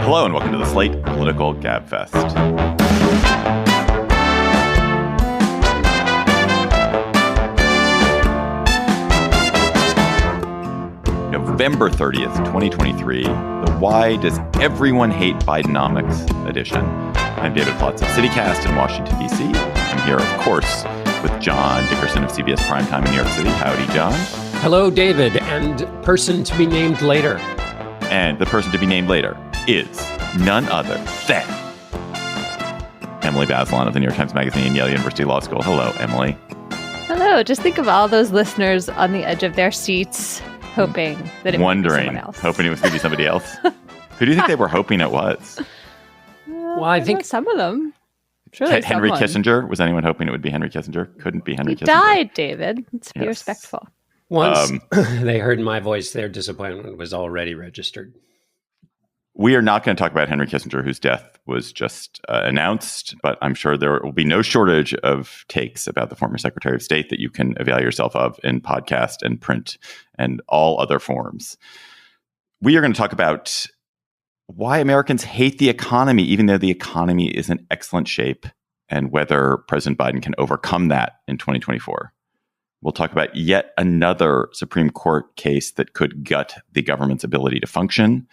Hello and welcome to the Slate Political Gabfest. November 30th, 2023, the Why Does Everyone Hate Bidenomics edition. I'm David Plotz of CityCast in Washington, D.C. I'm here, of course, with John Dickerson of CBS Primetime in New York City. Howdy, John. Hello, David, and person to be named later. And the person to be named later is none other than Emily Bazelon of the New York Times Magazine, Yale University Law School. Hello, Emily. Hello. Just think of all those listeners on the edge of their seats, hoping that it would be someone else. Hoping it was going to be somebody else. Who do you think they were hoping it was? Well, I think some of them. Surely Henry someone. Kissinger. Was anyone hoping it would be Henry Kissinger? Couldn't be Henry Kissinger. He died, David. Let's be respectful. Once they heard my voice, their disappointment was already registered. We are not going to talk about Henry Kissinger, whose death was just announced, but I'm sure there will be no shortage of takes about the former Secretary of State that you can avail yourself of in podcast and print and all other forms. We are going to talk about why Americans hate the economy, even though the economy is in excellent shape, and whether President Biden can overcome that in 2024. We'll talk about yet another Supreme Court case that could gut the government's ability to function.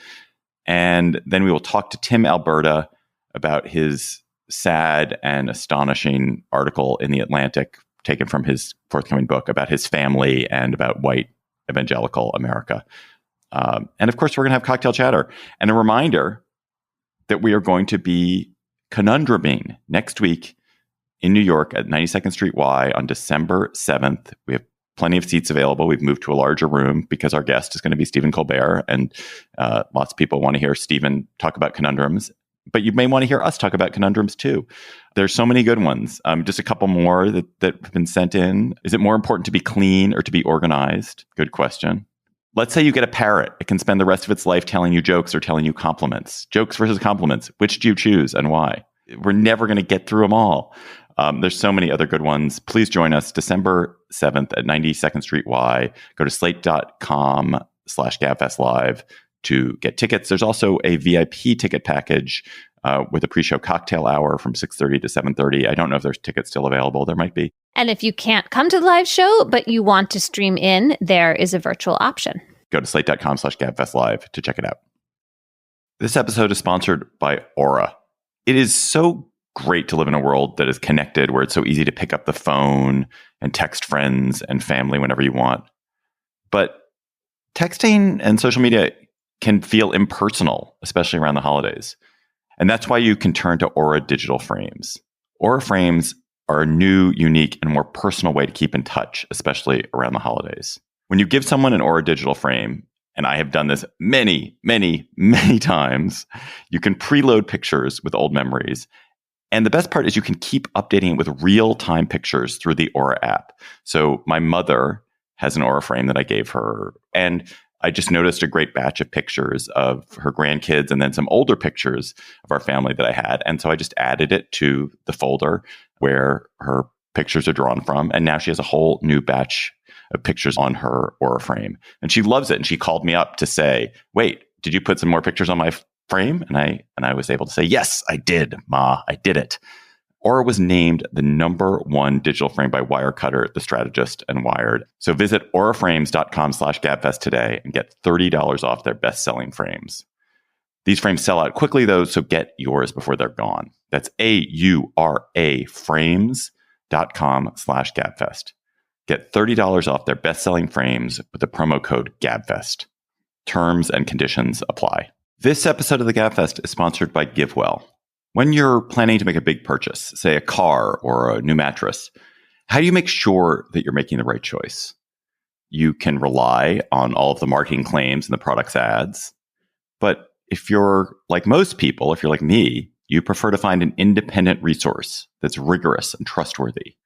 And then we will talk to Tim Alberta about his sad and astonishing article in The Atlantic, taken from his forthcoming book about his family and about white evangelical America. And of course, we're going to have cocktail chatter. And a reminder that we are going to be conundruming next week in New York at 92nd Street Y on December 7th. We have plenty of seats available. We've moved to a larger room because our guest is going to be Stephen Colbert, and lots of people want to hear Stephen talk about conundrums. But you may want to hear us talk about conundrums too. There's so many good ones. Just a couple more that have been sent in. Is it more important to be clean or to be organized? Good question. Let's say you get a parrot. It can spend the rest of its life telling you jokes or telling you compliments. Jokes versus compliments. Which do you choose and why? We're never going to get through them all. There's so many other good ones. Please join us December 7th at 92nd Street Y. Go to slate.com/Gabfest Live to get tickets. There's also a VIP ticket package with a pre-show cocktail hour from 6:30 to 7:30. I don't know if there's tickets still available. There might be. And if you can't come to the live show, but you want to stream in, there is a virtual option. Go to slate.com/Gabfest Live to check it out. This episode is sponsored by Aura. It is so great to live in a world that is connected, where it's so easy to pick up the phone and text friends and family whenever you want. But texting and social media can feel impersonal, especially around the holidays. And that's why you can turn to Aura digital frames. Aura frames are a new, unique, and more personal way to keep in touch, especially around the holidays. When you give someone an Aura digital frame, and I have done this many, many, many times, you can preload pictures with old memories. And the best part is you can keep updating it with real-time pictures through the Aura app. So my mother has an Aura frame that I gave her, and I just noticed a great batch of pictures of her grandkids and then some older pictures of our family that I had. And so I just added it to the folder where her pictures are drawn from. And now she has a whole new batch of pictures on her Aura frame. And she loves it. And she called me up to say, wait, did you put some more pictures on my frame? And I was able to say, yes, I did, Ma, I did it. Aura was named the #1 digital frame by Wirecutter, The Strategist, and Wired. So visit auraframes.com/Gabfest today and get $30 off their best-selling frames. These frames sell out quickly, though, so get yours before they're gone. That's AURA frames.com/Gabfest. Get $30 off their best-selling frames with the promo code GABFEST. Terms and conditions apply. This episode of the Gabfest is sponsored by GiveWell. When you're planning to make a big purchase, say a car or a new mattress, how do you make sure that you're making the right choice? You can rely on all of the marketing claims and the product's ads. But if you're like most people, if you're like me, you prefer to find an independent resource that's rigorous and trustworthy.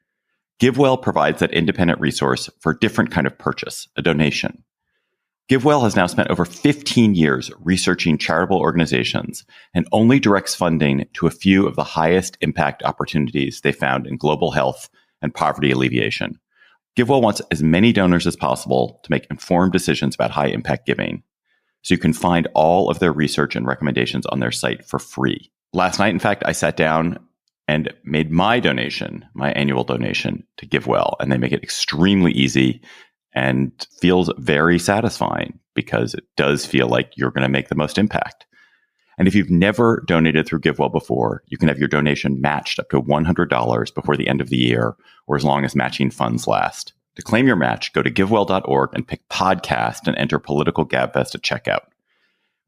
GiveWell provides that independent resource for a different kind of purchase, a donation. GiveWell has now spent over 15 years researching charitable organizations and only directs funding to a few of the highest impact opportunities they found in global health and poverty alleviation. GiveWell wants as many donors as possible to make informed decisions about high impact giving. So you can find all of their research and recommendations on their site for free. Last night, in fact, I sat down and made my donation, my annual donation to GiveWell, and they make it extremely easy and feels very satisfying because it does feel like you're going to make the most impact. And if you've never donated through GiveWell before, you can have your donation matched up to $100 before the end of the year, or as long as matching funds last. To claim your match, go to givewell.org and pick podcast and enter Political Gabfest at checkout.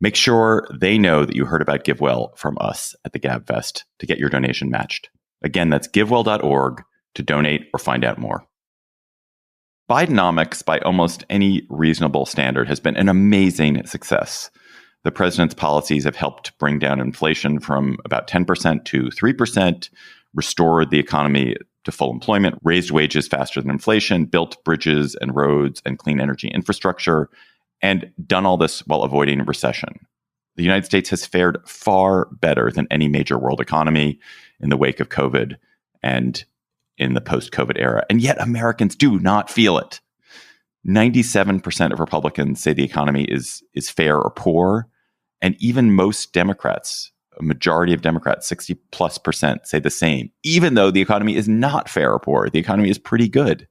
Make sure they know that you heard about GiveWell from us at the Gabfest to get your donation matched. Again, that's givewell.org to donate or find out more. Bidenomics, by almost any reasonable standard, has been an amazing success. The president's policies have helped bring down inflation from about 10% to 3%, restored the economy to full employment, raised wages faster than inflation, built bridges and roads and clean energy infrastructure, and done all this while avoiding a recession. The United States has fared far better than any major world economy in the wake of COVID and in the post-COVID era. And yet Americans do not feel it. 97% of Republicans say the economy is fair or poor. And even most Democrats, a majority of Democrats, 60+%, say the same. Even though the economy is not fair or poor, the economy is pretty good.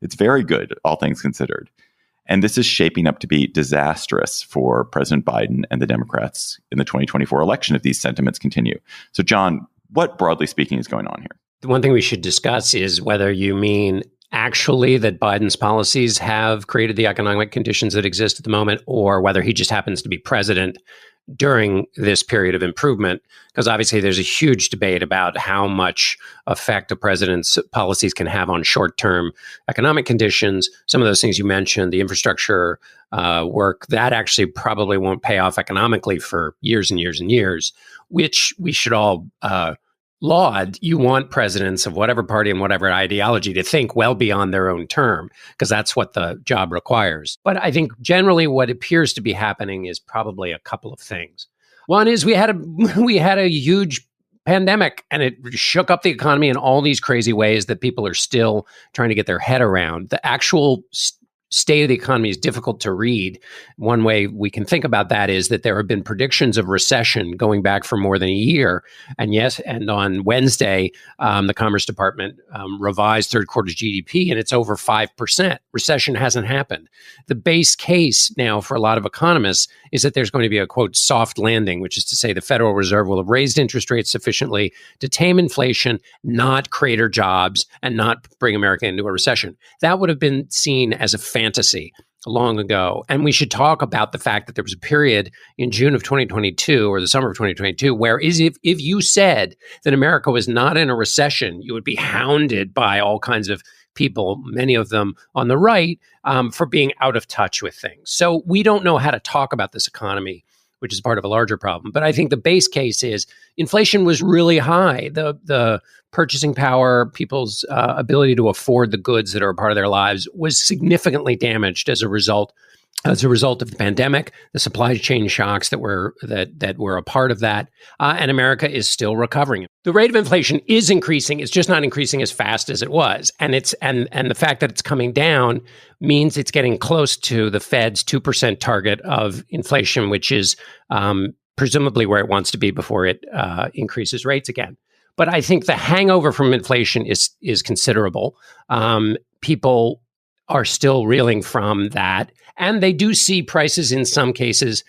It's very good, all things considered. And this is shaping up to be disastrous for President Biden and the Democrats in the 2024 election if these sentiments continue. So, John, what, broadly speaking, is going on here? The one thing we should discuss is whether you mean actually that Biden's policies have created the economic conditions that exist at the moment, or whether he just happens to be president during this period of improvement, because obviously there's a huge debate about how much effect a president's policies can have on short-term economic conditions. Some of those things you mentioned, the infrastructure work, that actually probably won't pay off economically for years and years and years, which we should all laud. You want presidents of whatever party and whatever ideology to think well beyond their own term, because that's what the job requires. But I think generally what appears to be happening is probably a couple of things. One is we had a huge pandemic, and it shook up the economy in all these crazy ways that people are still trying to get their head around. The actual state of the economy is difficult to read. One way we can think about that is that there have been predictions of recession going back for more than a year. And yes, and on Wednesday, the Commerce Department revised third quarter GDP, and it's over 5%. Recession hasn't happened. The base case now for a lot of economists is that there's going to be a, quote, soft landing, which is to say the Federal Reserve will have raised interest rates sufficiently to tame inflation, not crater jobs, and not bring America into a recession. That would have been seen as a fantasy long ago. And we should talk about the fact that there was a period in June of 2022 or the summer of 2022 where if you said that America was not in a recession, you would be hounded by all kinds of people, many of them on the right, for being out of touch with things. So we don't know how to talk about this economy, which is part of a larger problem. But I think the base case is inflation was really high. The purchasing power, people's ability to afford the goods that are a part of their lives was significantly damaged as a result of the pandemic, the supply chain shocks that were a part of that, and America is still recovering. The rate of inflation is increasing; it's just not increasing as fast as it was, and the fact that it's coming down means it's getting close to the Fed's 2% target of inflation, which is presumably where it wants to be before it increases rates again. But I think the hangover from inflation is considerable. People are still reeling from that. And they do see prices in some cases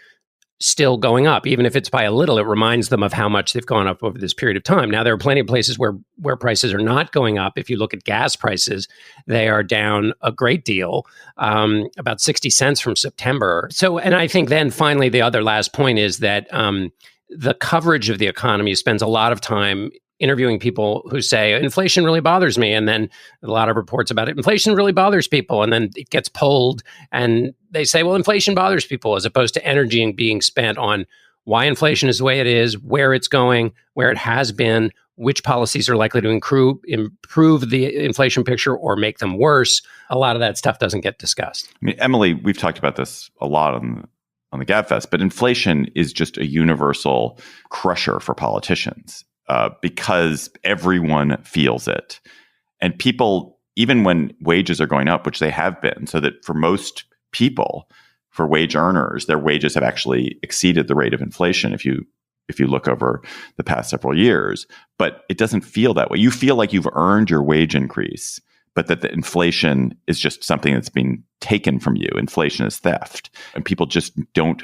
still going up. Even if it's by a little, it reminds them of how much they've gone up over this period of time. Now, there are plenty of places where prices are not going up. If you look at gas prices, they are down a great deal, about 60 cents from September. So, and I think then finally, the other last point is that the coverage of the economy spends a lot of time interviewing people who say, inflation really bothers me. And then a lot of reports about it, inflation really bothers people. And then it gets polled and they say, well, inflation bothers people, as opposed to energy being spent on why inflation is the way it is, where it's going, where it has been, which policies are likely to improve the inflation picture or make them worse. A lot of that stuff doesn't get discussed. I mean, Emily, we've talked about this a lot on the Gabfest, but inflation is just a universal crusher for politicians. Because everyone feels it. And people, even when wages are going up, which they have been, so that for most people, for wage earners, their wages have actually exceeded the rate of inflation if you look over the past several years. But it doesn't feel that way. You feel like you've earned your wage increase, but that the inflation is just something that's being taken from you. Inflation is theft. And people just don't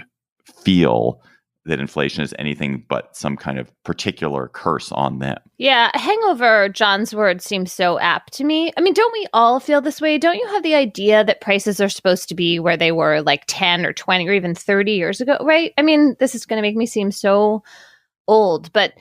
feel that inflation is anything but some kind of particular curse on them. Yeah, hangover, John's word, seems so apt to me. I mean, don't we all feel this way? Don't you have the idea that prices are supposed to be where they were like 10 or 20 or even 30 years ago, right? I mean, this is going to make me seem so old, but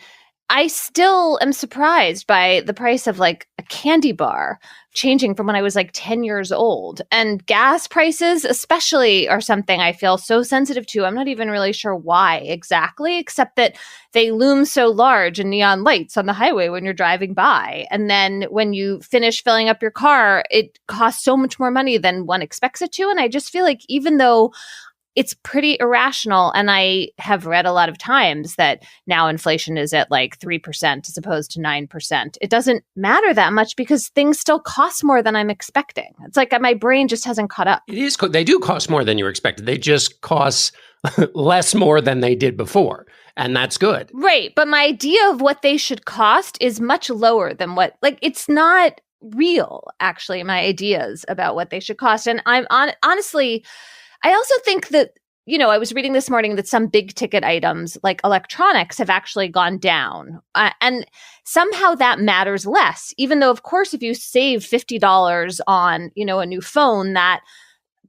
I still am surprised by the price of like a candy bar changing from when I was like 10 years old. And gas prices especially are something I feel so sensitive to. I'm not even really sure why exactly, except that they loom so large in neon lights on the highway when you're driving by. And then when you finish filling up your car, it costs so much more money than one expects it to. And I just feel like even though it's pretty irrational, and I have read a lot of times that now inflation is at like 3% as opposed to 9%. It doesn't matter that much because things still cost more than I'm expecting. It's like my brain just hasn't caught up. It is. They do cost more than you expected. They just cost less more than they did before. And that's good. Right. But my idea of what they should cost is much lower than what, like, it's not real, actually, my ideas about what they should cost. And I'm honestly, I also think that, you know, I was reading this morning that some big ticket items like electronics have actually gone down. And somehow that matters less, even though, of course, if you save $50 on, you know, a new phone, that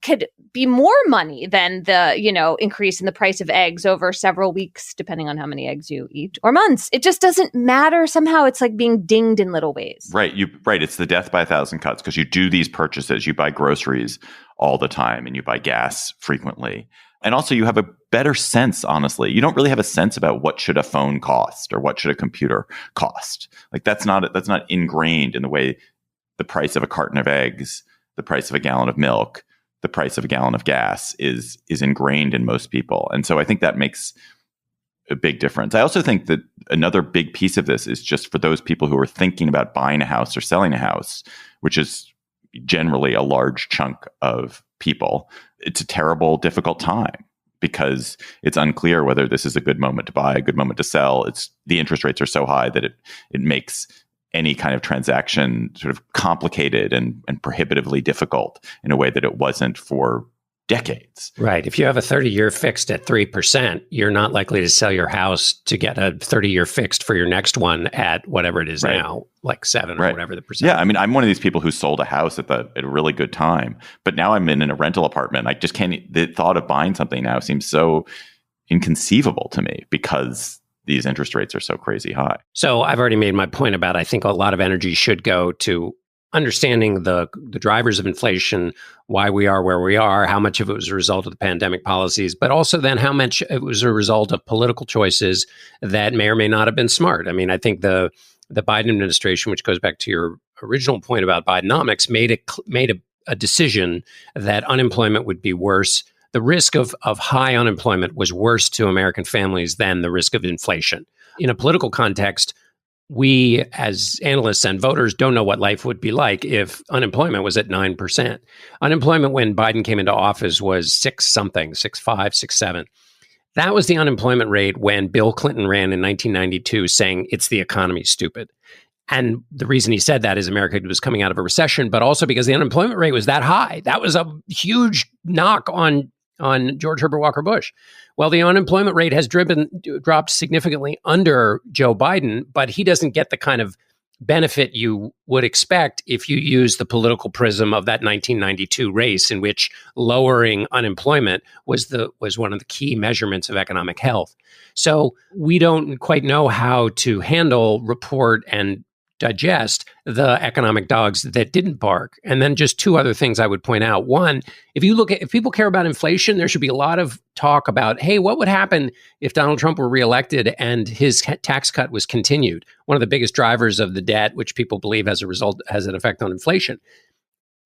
could be more money than the, you know, increase in the price of eggs over several weeks, depending on how many eggs you eat, or months. It just doesn't matter. Somehow it's like being dinged in little ways. Right. It's the death by a thousand cuts because you do these purchases. You buy groceries all the time and you buy gas frequently. And also you have a better sense, honestly. You don't really have a sense about what should a phone cost or what should a computer cost. Like that's not ingrained in the way the price of a carton of eggs, the price of a gallon of milk, the price of a gallon of gas is ingrained in most people. And so I think that makes a big difference. I also think that another big piece of this is just for those people who are thinking about buying a house or selling a house, which is generally a large chunk of people. It's a terrible, difficult time because it's unclear whether this is a good moment to buy, a good moment to sell. The interest rates are so high that it makes any kind of transaction sort of complicated and prohibitively difficult in a way that it wasn't for decades. Right. If you have a 30-year fixed at 3%, you're not likely to sell your house to get a 30-year fixed for your next one at whatever it is now, like 7 or whatever the percent. Yeah. I mean, I'm one of these people who sold a house at a really good time, but now I'm in a rental apartment. I just can't, the thought of buying something now seems so inconceivable to me because these interest rates are so crazy high. So I've already made my point about, I think a lot of energy should go to understanding the drivers of inflation, why we are where we are, how much of it was a result of the pandemic policies, but also then how much it was a result of political choices that may or may not have been smart. I mean, I think the Biden administration, which goes back to your original point about Bidenomics, made a decision that unemployment would be worse. The risk of high unemployment was worse to American families than the risk of inflation. In a political context, we as analysts and voters don't know what life would be like if unemployment was at 9%. Unemployment when Biden came into office was 6-something, 6.5, 6.7. That was the unemployment rate when Bill Clinton ran in 1992 saying it's the economy, stupid. And the reason he said that is America was coming out of a recession, but also because the unemployment rate was that high. That was a huge knock on George Herbert Walker Bush. Well, the unemployment rate has dropped significantly under Joe Biden, but he doesn't get the kind of benefit you would expect if you use the political prism of that 1992 race, in which lowering unemployment was one of the key measurements of economic health. So we don't quite know how to handle, report, and digest the economic dogs that didn't bark. And then just two other things I would point out. One, if people care about inflation, there should be a lot of talk about, hey, what would happen if Donald Trump were reelected and his tax cut was continued? One of the biggest drivers of the debt, which people believe has an effect on inflation.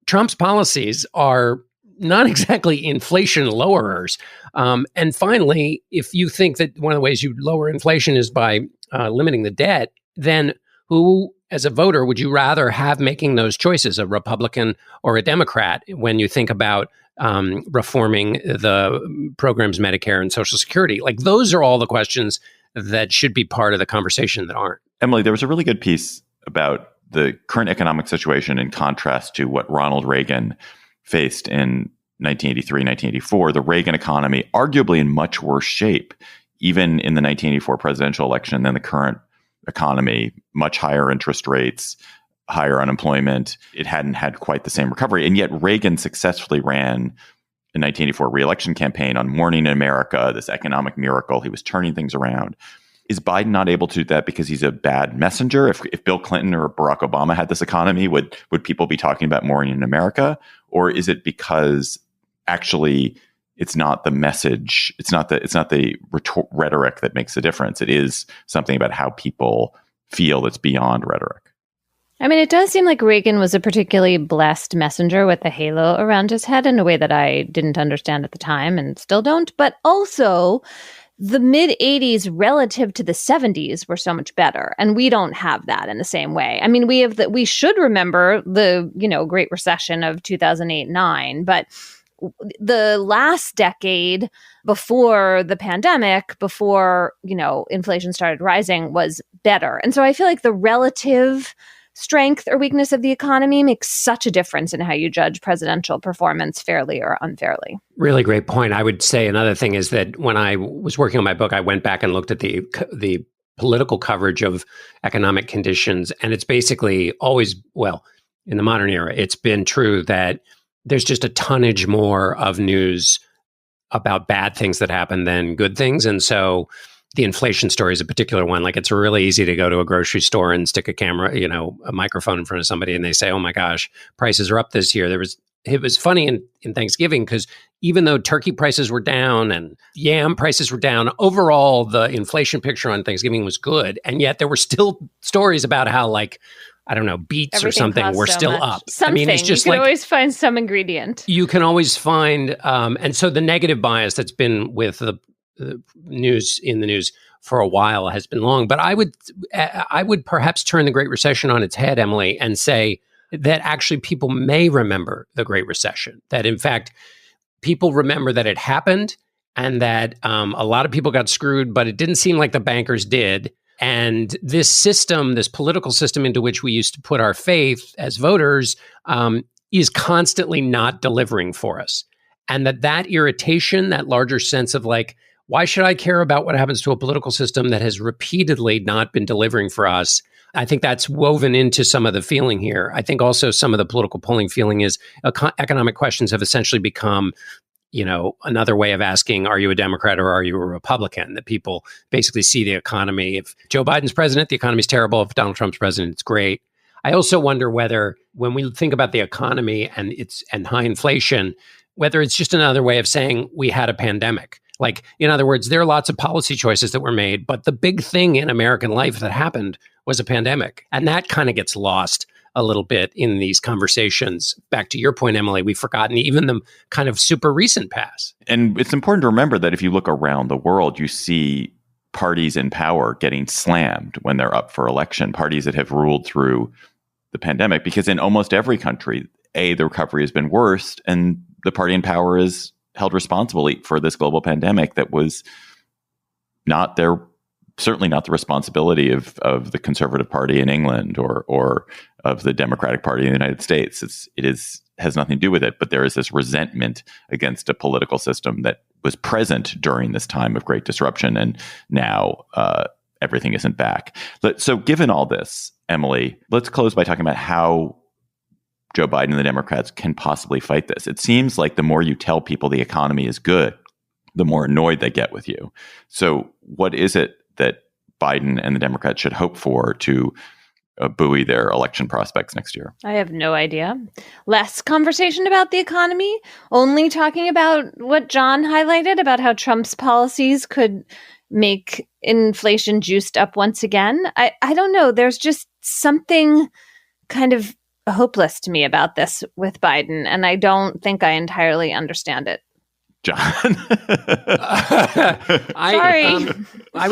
Trump's policies are not exactly inflation lowerers. And finally, if you think that one of the ways you lower inflation is by limiting the debt, then who, as a voter, would you rather have making those choices, a Republican or a Democrat, when you think about reforming the programs, Medicare and Social Security. Like, those are all the questions that should be part of the conversation that aren't. Emily, there was a really good piece about the current economic situation in contrast to what Ronald Reagan faced in 1983, 1984. The Reagan economy, arguably in much worse shape, even in the 1984 presidential election, than the current economy. Much higher interest rates, higher unemployment. It hadn't had quite the same recovery. And yet Reagan successfully ran the 1984 re-election campaign on Morning in America, this economic miracle. He was turning things around. Is Biden not able to do that because he's a bad messenger? If Bill Clinton or Barack Obama had this economy, would people be talking about Morning in America? Or is it because actually it's not the message, it's not the rhetoric that makes a difference? It is something about how people feel that's beyond rhetoric. I mean, it does seem like Reagan was a particularly blessed messenger with a halo around his head in a way that I didn't understand at the time and still don't. But also, the mid-'80s relative to the 70s were so much better. And we don't have that in the same way. I mean, we should remember the, Great Recession of 2008-9, but the last decade before the pandemic, before, inflation started rising, was better. And so I feel like the relative strength or weakness of the economy makes such a difference in how you judge presidential performance fairly or unfairly. Really great point. I would say another thing is that when I was working on my book, I went back and looked at the political coverage of economic conditions. And it's basically always, in the modern era, it's been true that there's just a tonnage more of news about bad things that happen than good things. And so the inflation story is a particular one. Like, it's really easy to go to a grocery store and stick a camera, a microphone in front of somebody, and they say, "Oh my gosh, prices are up this year." It was funny in Thanksgiving, because even though turkey prices were down and yam prices were down, overall the inflation picture on Thanksgiving was good, and yet there were still stories about how, beets Everything or something were still much. up. Something. It's just you can always find some ingredient. You can always find, and so the negative bias that's been with the news for a while has been long. But I would perhaps turn the Great Recession on its head, Emily, and say that actually people may remember the Great Recession. That in fact, people remember that it happened, and that a lot of people got screwed, but it didn't seem like the bankers did. And this system, this political system into which we used to put our faith as voters, is constantly not delivering for us. And that irritation, that larger sense of why should I care about what happens to a political system that has repeatedly not been delivering for us? I think that's woven into some of the feeling here. I think also some of the political polling feeling is economic questions have essentially become, another way of asking, are you a Democrat or are you a Republican? That people basically see the economy. If Joe Biden's president, the economy's terrible. If Donald Trump's president, it's great. I also wonder whether, when we think about the economy and high inflation, whether it's just another way of saying we had a pandemic. Like, in other words, there are lots of policy choices that were made, but the big thing in American life that happened was a pandemic. And that kind of gets lost a little bit in these conversations. Back to your point, Emily, we've forgotten even the kind of super recent past. And it's important to remember that if you look around the world, you see parties in power getting slammed when they're up for election, parties that have ruled through the pandemic, because in almost every country, the recovery has been worse, and the party in power is held responsible for this global pandemic that was certainly not the responsibility of the Conservative Party in England or of the Democratic Party in the United States. Has nothing to do with it, but there is this resentment against a political system that was present during this time of great disruption, and now everything isn't back. So given all this, Emily, let's close by talking about how Joe Biden and the Democrats can possibly fight this. It seems like the more you tell people the economy is good, the more annoyed they get with you. So what is it that Biden and the Democrats should hope for to buoy their election prospects next year? I have no idea. Less conversation about the economy, only talking about what John highlighted about how Trump's policies could make inflation juiced up once again. I don't know. There's just something kind of hopeless to me about this with Biden, and I don't think I entirely understand it. John. I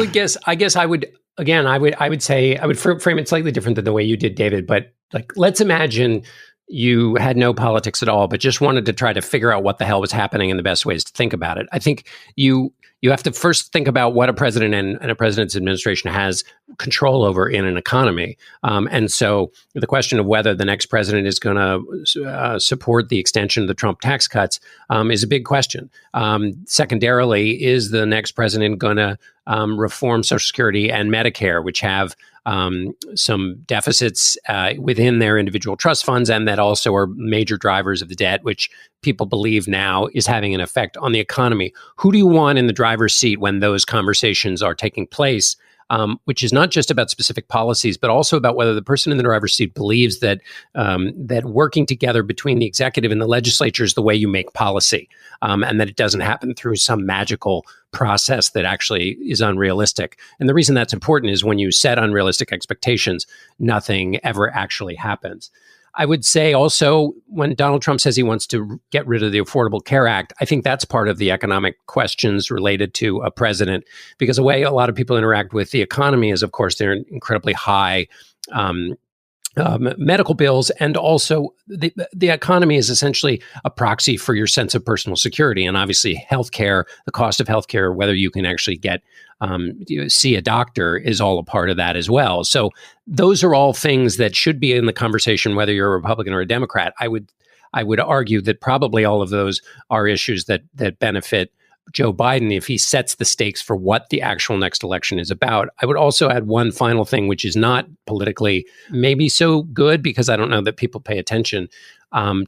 would say I would frame it slightly different than the way you did, David. But let's imagine you had no politics at all, but just wanted to try to figure out what the hell was happening and the best ways to think about it. I think you have to first think about what a president and a president's administration has control over in an economy. And so the question of whether the next president is going to support the extension of the Trump tax cuts is a big question. Secondarily, is the next president going to reform Social Security and Medicare, which have some deficits within their individual trust funds, and that also are major drivers of the debt, which people believe now is having an effect on the economy. Who do you want in the driver's seat when those conversations are taking place? Which is not just about specific policies, but also about whether the person in the driver's seat believes that that working together between the executive and the legislature is the way you make policy, and that it doesn't happen through some magical process that actually is unrealistic. And the reason that's important is when you set unrealistic expectations, nothing ever actually happens. I would say also when Donald Trump says he wants to get rid of the Affordable Care Act, I think that's part of the economic questions related to a president, because the way a lot of people interact with the economy is, of course, they're incredibly high medical bills, and also the economy is essentially a proxy for your sense of personal security. And obviously healthcare, the cost of healthcare, whether you can actually get see a doctor, is all a part of that as well. So those are all things that should be in the conversation, whether you're a Republican or a Democrat. I would argue that probably all of those are issues that benefit Joe Biden if he sets the stakes for what the actual next election is about. I would also add one final thing, which is not politically maybe so good, because I don't know that people pay attention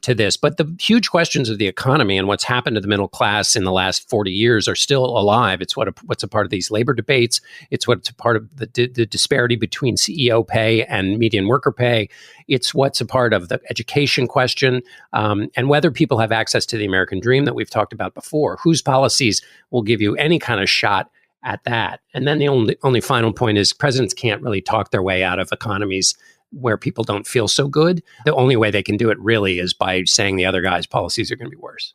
to this, but the huge questions of the economy and what's happened to the middle class in the last 40 years are still alive. It's what's a part of these labor debates. It's what's a part of the disparity between CEO pay and median worker pay. It's what's a part of the education question, and whether people have access to the American dream that we've talked about before. Whose policies will give you any kind of shot at that? And then the only final point is presidents can't really talk their way out of economies where people don't feel so good. The only way they can do it really is by saying the other guy's policies are going to be worse.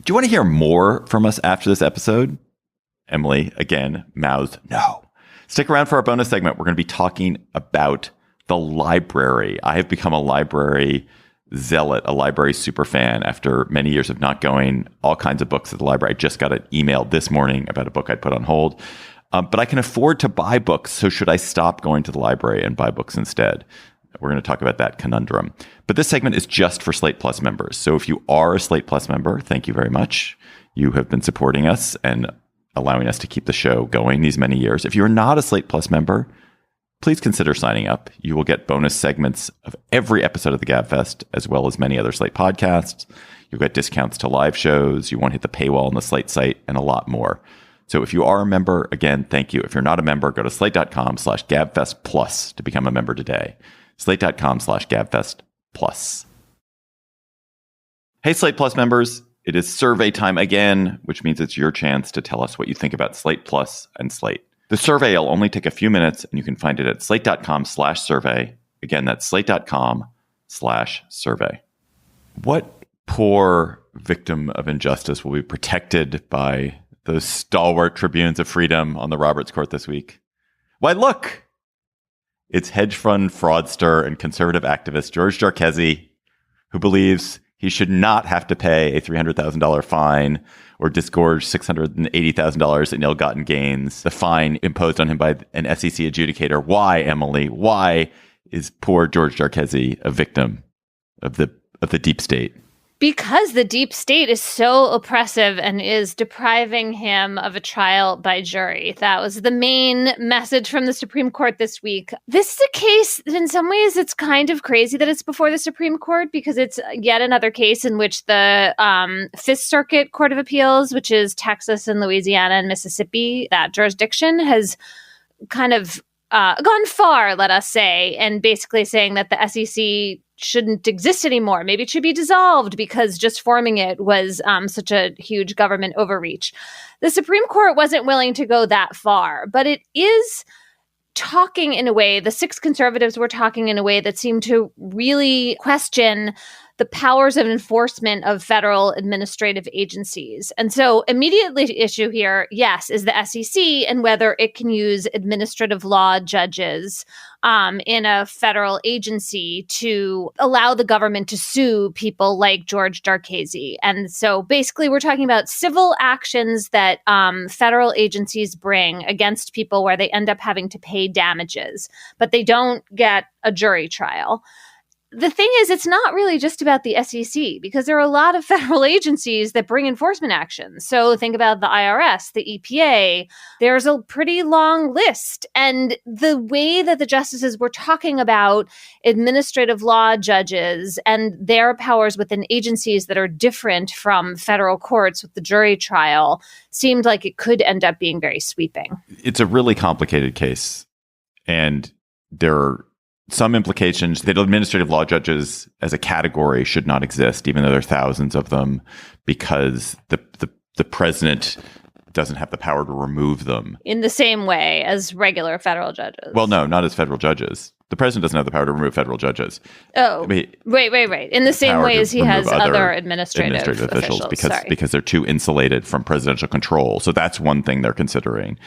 Do you want to hear more from us after this episode? Emily, again, mouthed no. Stick around for our bonus segment. We're going to be talking about the library. I have become a library zealot, a library superfan after many years of not going. All kinds of books at the library. I just got an email this morning about a book I'd put on hold. But I can afford to buy books, so should I stop going to the library and buy books instead? We're going to talk about that conundrum. But this segment is just for Slate Plus members. So if you are a Slate Plus member, thank you very much. You have been supporting us and allowing us to keep the show going these many years. If you're not a Slate Plus member, please consider signing up. You will get bonus segments of every episode of the Gabfest, as well as many other Slate podcasts. You'll get discounts to live shows. You won't hit the paywall on the Slate site, and a lot more. So if you are a member, again, thank you. If you're not a member, go to slate.com/Gabfest Plus to become a member today. Slate.com/Gabfest Plus. Hey, Slate Plus members, it is survey time again, which means it's your chance to tell us what you think about Slate Plus and Slate. The survey will only take a few minutes, and you can find it at slate.com/survey. Again, that's slate.com/survey. What poor victim of injustice will be protected by those stalwart tribunes of freedom on the Roberts Court this week? Why, look, it's hedge fund fraudster and conservative activist George Jarkesy, who believes he should not have to pay a $300,000 fine or disgorge $680,000 in ill-gotten gains, the fine imposed on him by an SEC adjudicator. Why, Emily? Why is poor George Jarkesy a victim of the deep state? Because the deep state is so oppressive and is depriving him of a trial by jury. That was the main message from the Supreme Court this week. This is a case that in some ways it's kind of crazy that it's before the Supreme Court, because it's yet another case in which the Fifth Circuit Court of Appeals, which is Texas and Louisiana and Mississippi, that jurisdiction has kind of gone far, let us say, and basically saying that the SEC shouldn't exist anymore. Maybe it should be dissolved because just forming it was such a huge government overreach. The Supreme Court wasn't willing to go that far, but it is talking in a way, the six conservatives were talking in a way that seemed to really question the powers of enforcement of federal administrative agencies. And so immediately the issue here, yes, is the SEC and whether it can use administrative law judges in a federal agency to allow the government to sue people like George Jarkesy. And so basically we're talking about civil actions that federal agencies bring against people where they end up having to pay damages, but they don't get a jury trial. The thing is, it's not really just about the SEC because there are a lot of federal agencies that bring enforcement actions. So think about the IRS, the EPA. There's a pretty long list. And the way that the justices were talking about administrative law judges and their powers within agencies that are different from federal courts with the jury trial seemed like it could end up being very sweeping. It's a really complicated case. And there are some implications that administrative law judges as a category should not exist, even though there are thousands of them, because the president doesn't have the power to remove them. In the same way as regular federal judges. Well, no, not as federal judges. The president doesn't have the power to remove federal judges. Oh, wait. In the same way as he has other administrative officials. Because they're too insulated from presidential control. So that's one thing they're considering.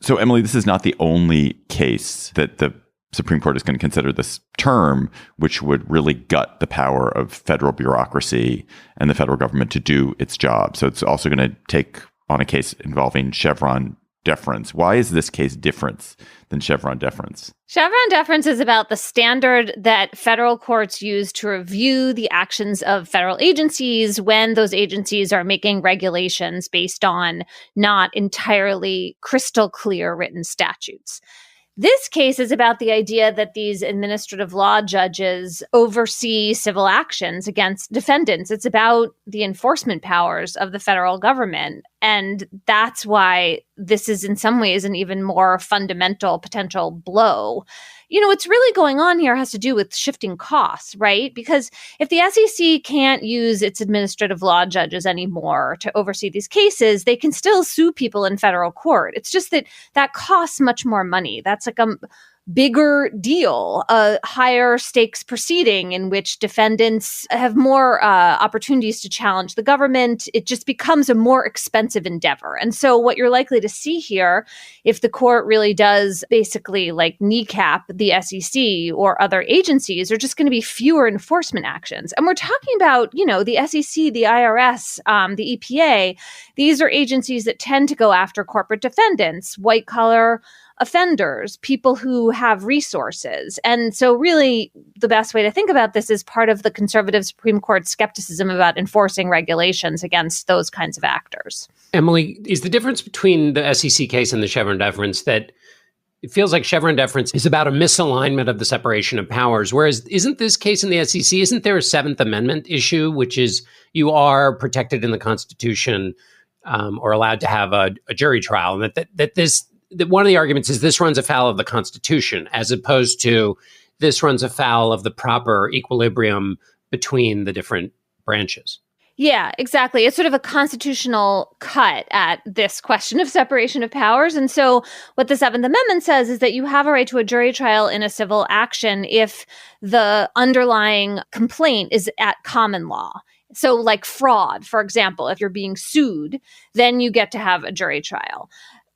So, Emily, this is not the only case that the Supreme Court is going to consider this term, which would really gut the power of federal bureaucracy and the federal government to do its job. So it's also going to take on a case involving Chevron deference. Why is this case different than Chevron deference? Chevron deference is about the standard that federal courts use to review the actions of federal agencies when those agencies are making regulations based on not entirely crystal clear written statutes. This case is about the idea that these administrative law judges oversee civil actions against defendants. It's about the enforcement powers of the federal government. And that's why this is in some ways an even more fundamental potential blow. You know, what's really going on here has to do with shifting costs, right? Because if the SEC can't use its administrative law judges anymore to oversee these cases, they can still sue people in federal court. It's just that costs much more money. That's like a bigger deal, a higher stakes proceeding in which defendants have more opportunities to challenge the government. It just becomes a more expensive endeavor. And so what you're likely to see here, if the court really does basically like kneecap the SEC or other agencies, are just going to be fewer enforcement actions. And we're talking about, you know, the SEC, the IRS, the EPA. These are agencies that tend to go after corporate defendants, white collar offenders, people who have resources. And so really the best way to think about this is part of the conservative Supreme Court skepticism about enforcing regulations against those kinds of actors. Emily, is the difference between the SEC case and the Chevron deference that it feels like Chevron deference is about a misalignment of the separation of powers, whereas isn't this case in the SEC, isn't there a Seventh Amendment issue, which is you are protected in the Constitution or allowed to have a jury trial, and that one of the arguments is this runs afoul of the Constitution, as opposed to this runs afoul of the proper equilibrium between the different branches. Yeah, exactly. It's sort of a constitutional cut at this question of separation of powers. And so what the Seventh Amendment says is that you have a right to a jury trial in a civil action if the underlying complaint is at common law. So like fraud, for example, if you're being sued, then you get to have a jury trial.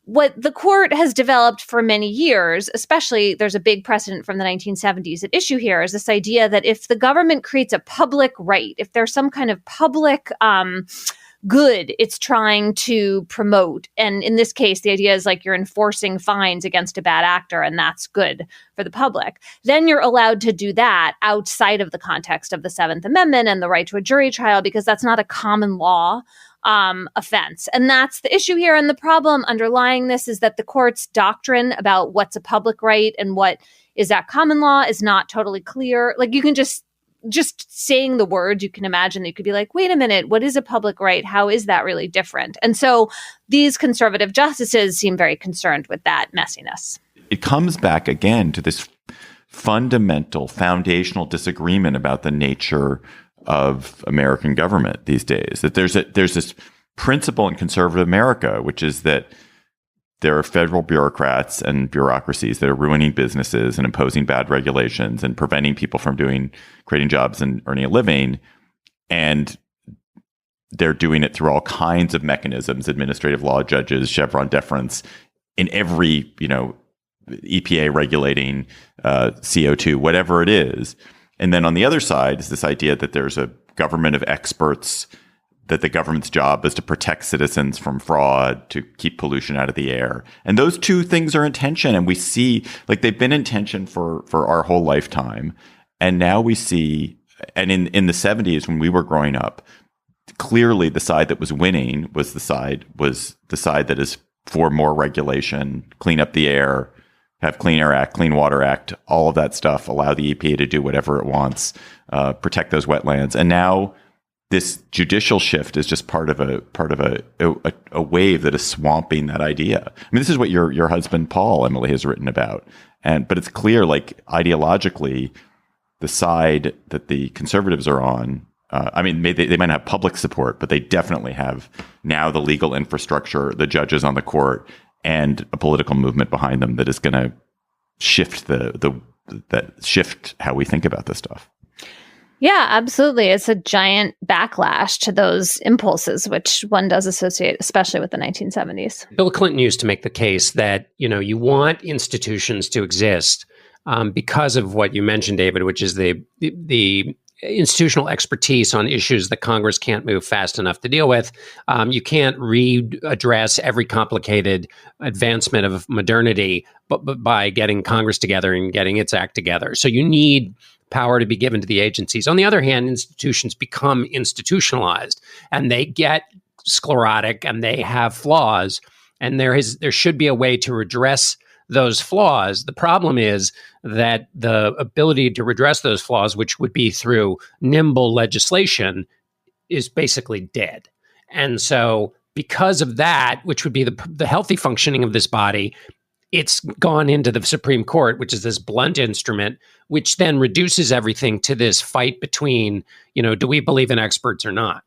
What the court has developed for many years, especially there's a big precedent from the 1970s at issue here, is this idea that if the government creates a public right, if there's some kind of public good it's trying to promote, and in this case, the idea is like you're enforcing fines against a bad actor, and that's good for the public, then you're allowed to do that outside of the context of the Seventh Amendment and the right to a jury trial, because that's not a common law offense. And that's the issue here. And the problem underlying this is that the court's doctrine about what's a public right and what is that common law is not totally clear. Like you can just saying the words, you can imagine that you could be like, wait a minute, what is a public right? How is that really different? And so these conservative justices seem very concerned with that messiness. It comes back again to this fundamental, foundational disagreement about the nature of American government these days. That there's this principle in conservative America, which is that there are federal bureaucrats and bureaucracies that are ruining businesses and imposing bad regulations and preventing people from creating jobs and earning a living. And they're doing it through all kinds of mechanisms, administrative law judges, Chevron deference, in every, EPA regulating CO2, whatever it is. And then on the other side is this idea that there's a government of experts, that the government's job is to protect citizens from fraud, to keep pollution out of the air. And those two things are in tension. And we see, like, they've been in tension for our whole lifetime. And now we see, and in the 70s when we were growing up, clearly the side that was winning was the side that is for more regulation, clean up the air, have Clean Air Act, Clean Water Act, all of that stuff, allow the EPA to do whatever it wants, protect those wetlands. And now this judicial shift is just part of a wave that is swamping that idea. I mean, this is what your husband Paul, Emily, has written about. But it's clear, like, ideologically, the side that the conservatives are on, they might not have public support, but they definitely have now the legal infrastructure, the judges on the court, and a political movement behind them that is going to shift shift how we think about this stuff. Yeah, absolutely. It's a giant backlash to those impulses, which one does associate, especially with the 1970s. Bill Clinton used to make the case that, you want institutions to exist because of what you mentioned, David, which is the institutional expertise on issues that Congress can't move fast enough to deal with. You can't readdress every complicated advancement of modernity but by getting Congress together and getting its act together. So you need power to be given to the agencies. On the other hand, institutions become institutionalized and they get sclerotic and they have flaws. And there should be a way to redress those flaws. The problem is that the ability to redress those flaws, which would be through nimble legislation, is basically dead. And so because of that, which would be the healthy functioning of this body, it's gone into the Supreme Court, which is this blunt instrument, which then reduces everything to this fight between, do we believe in experts or not?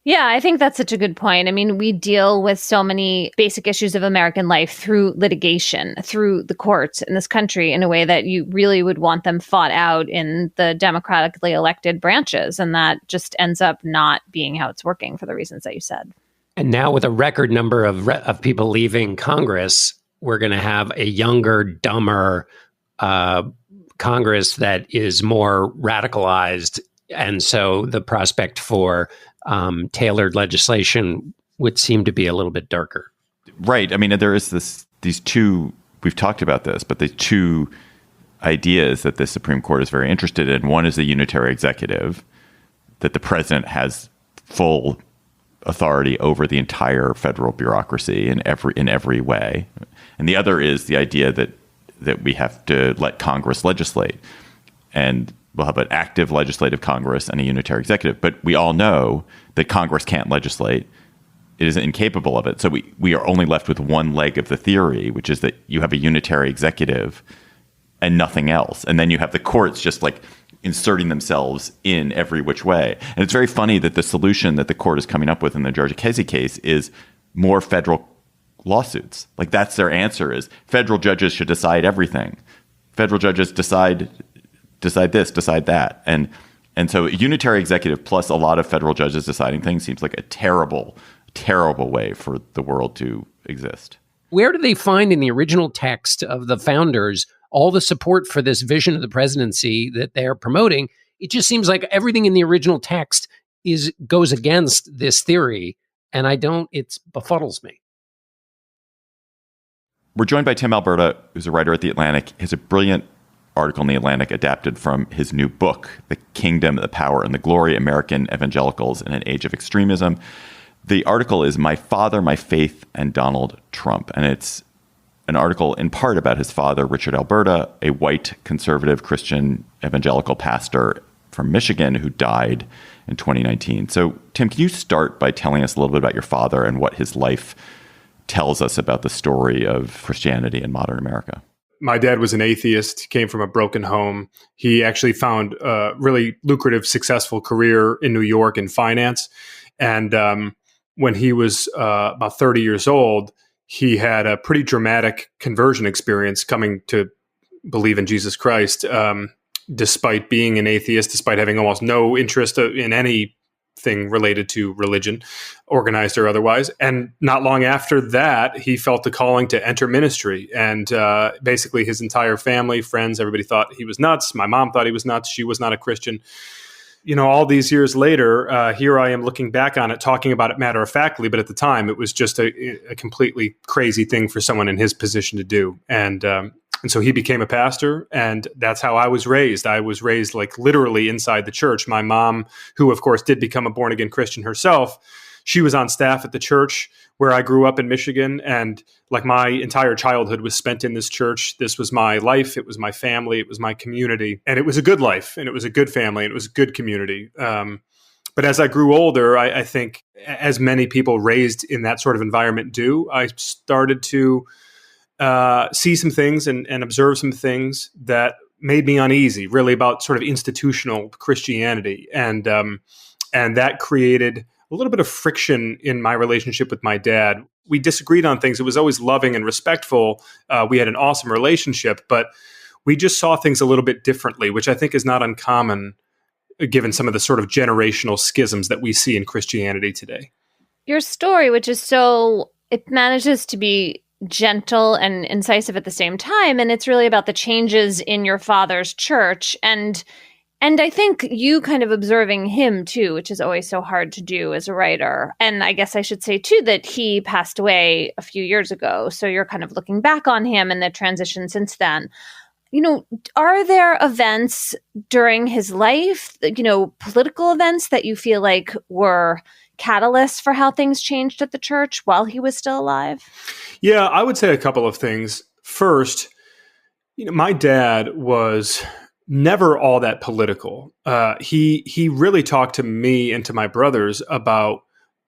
Yeah, I think that's such a good point. I mean, we deal with so many basic issues of American life through litigation, through the courts in this country, in a way that you really would want them fought out in the democratically elected branches. And that just ends up not being how it's working for the reasons that you said. And now with a record number of people leaving Congress, we're going to have a younger, dumber Congress that is more radicalized. And so the prospect for tailored legislation would seem to be a little bit darker. Right. I mean, there is these two, we've talked about this, but the two ideas that the Supreme Court is very interested in. One is the unitary executive, that the president has full authority over the entire federal bureaucracy in every way. And the other is the idea that we have to let Congress legislate. And we'll have an active legislative Congress and a unitary executive. But we all know that Congress can't legislate. It is incapable of it. So we are only left with one leg of the theory, which is that you have a unitary executive and nothing else. And then you have the courts just like inserting themselves in every which way. And it's very funny that the solution that the court is coming up with in the Jarkesy case is more federal lawsuits. Like, that's their answer, is federal judges should decide everything. Federal judges decide this, decide that. And so a unitary executive plus a lot of federal judges deciding things seems like a terrible, terrible way for the world to exist. Where do they find in the original text of the founders all the support for this vision of the presidency that they're promoting? It just seems like everything in the original text goes against this theory, and it befuddles me. We're joined by Tim Alberta, who's a writer at The Atlantic. He has a brilliant article in The Atlantic adapted from his new book, The Kingdom, the Power, and the Glory, American Evangelicals in an Age of Extremism. The article is My Father, My Faith, and Donald Trump. And it's an article in part about his father, Richard Alberta, a white conservative Christian evangelical pastor from Michigan who died in 2019. So, Tim, can you start by telling us a little bit about your father and what his life tells us about the story of Christianity in modern America? My dad was an atheist. He came from a broken home. He actually found a really lucrative, successful career in New York in finance. And when he was about 30 years old, he had a pretty dramatic conversion experience coming to believe in Jesus Christ, despite being an atheist, despite having almost no interest in any anything related to religion, organized or otherwise. And not long after that, he felt the calling to enter ministry. And basically his entire family, friends, everybody thought he was nuts. My mom thought he was nuts. She was not a Christian. All these years later, here I am looking back on it, talking about it matter-of-factly, but at the time, it was just a completely crazy thing for someone in his position to do. And so he became a pastor, and that's how I was raised. I was raised like literally inside the church. My mom, who of course did become a born-again Christian herself, she was on staff at the church where I grew up in Michigan, and like my entire childhood was spent in this church. This was my life. It was my family. It was my community. And it was a good life, and it was a good family, and it was a good community. But as I grew older, I think, as many people raised in that sort of environment do, I started to see some things and observe some things that made me uneasy, really, about sort of institutional Christianity. And that created a little bit of friction in my relationship with my dad. We disagreed on things. It was always loving and respectful. We had an awesome relationship, but we just saw things a little bit differently, which I think is not uncommon given some of the sort of generational schisms that we see in Christianity today. Your story, which is it manages to be gentle and incisive at the same time, and it's really about the changes in your father's church. And I think you kind of observing him too, which is always so hard to do as a writer. And I guess I should say too that he passed away a few years ago. So you're kind of looking back on him and the transition since then. Are there events during his life, political events that you feel like were catalysts for how things changed at the church while he was still alive? Yeah, I would say a couple of things. First, my dad was never all that political. He really talked to me and to my brothers about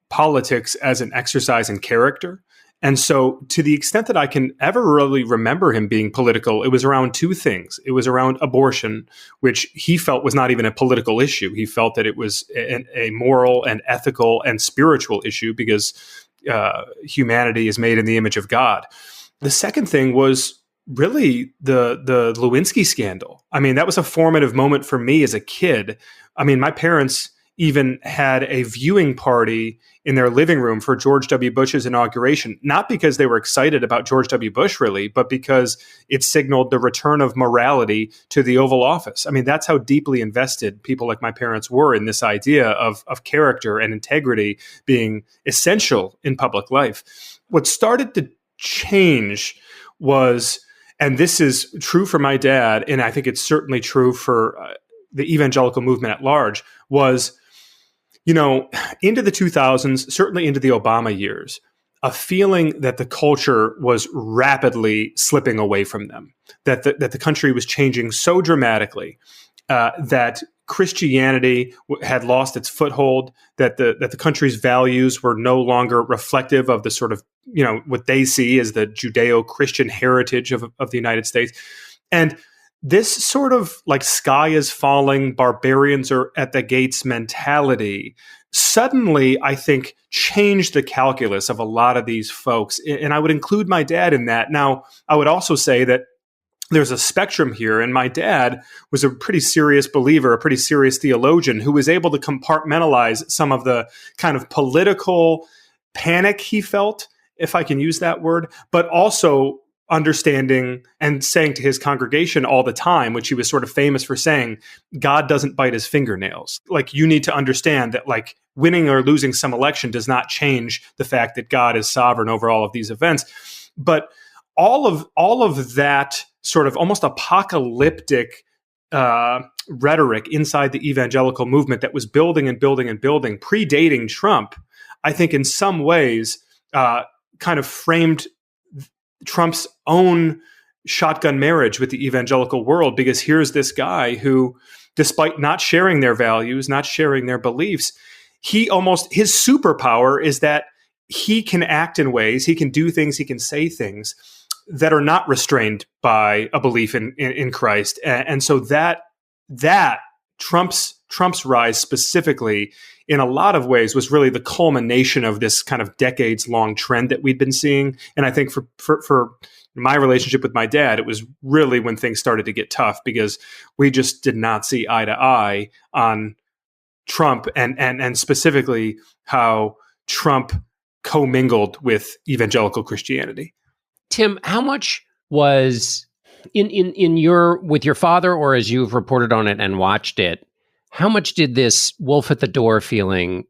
politics as an exercise in character. And so to the extent that I can ever really remember him being political, it was around two things. It was around abortion, which he felt was not even a political issue. He felt that it was a moral and ethical and spiritual issue because humanity is made in the image of God. The second thing was really the Lewinsky scandal. I mean, that was a formative moment for me as a kid. I mean, my parents even had a viewing party in their living room for George W. Bush's inauguration, not because they were excited about George W. Bush, really, but because it signaled the return of morality to the Oval Office. I mean, that's how deeply invested people like my parents were in this idea of character and integrity being essential in public life. What started to change was, and this is true for my dad, and I think it's certainly true for the evangelical movement at large, was, into the 2000s, certainly into the Obama years, a feeling that the culture was rapidly slipping away from them, that the country was changing so dramatically, that Christianity had lost its foothold, that the country's values were no longer reflective of the sort of, what they see as the Judeo-Christian heritage of the United States. And this sort of like sky is falling, barbarians are at the gates mentality suddenly, I think, changed the calculus of a lot of these folks. And I would include my dad in that. Now, I would also say that there's a spectrum here. And my dad was a pretty serious believer, a pretty serious theologian who was able to compartmentalize some of the kind of political panic he felt, if I can use that word, but also understanding and saying to his congregation all the time, which he was sort of famous for saying, God doesn't bite his fingernails. Like, you need to understand that, like, winning or losing some election does not change the fact that God is sovereign over all of these events. But all of that sort of almost apocalyptic rhetoric inside the evangelical movement that was building and building and building, predating Trump, I think in some ways kind of framed Trump's own shotgun marriage with the evangelical world, because here's this guy who, despite not sharing their values, not sharing their beliefs, his superpower is that he can act in ways, he can do things, he can say things that are not restrained by a belief in Christ. And so that Trump's rise specifically, in a lot of ways, was really the culmination of this kind of decades-long trend that we'd been seeing. And I think for my relationship with my dad, it was really when things started to get tough, because we just did not see eye to eye on Trump and specifically how Trump commingled with evangelical Christianity. Tim, how much was in your with your father, or as you've reported on it and watched it, how much did this wolf at the door feeling?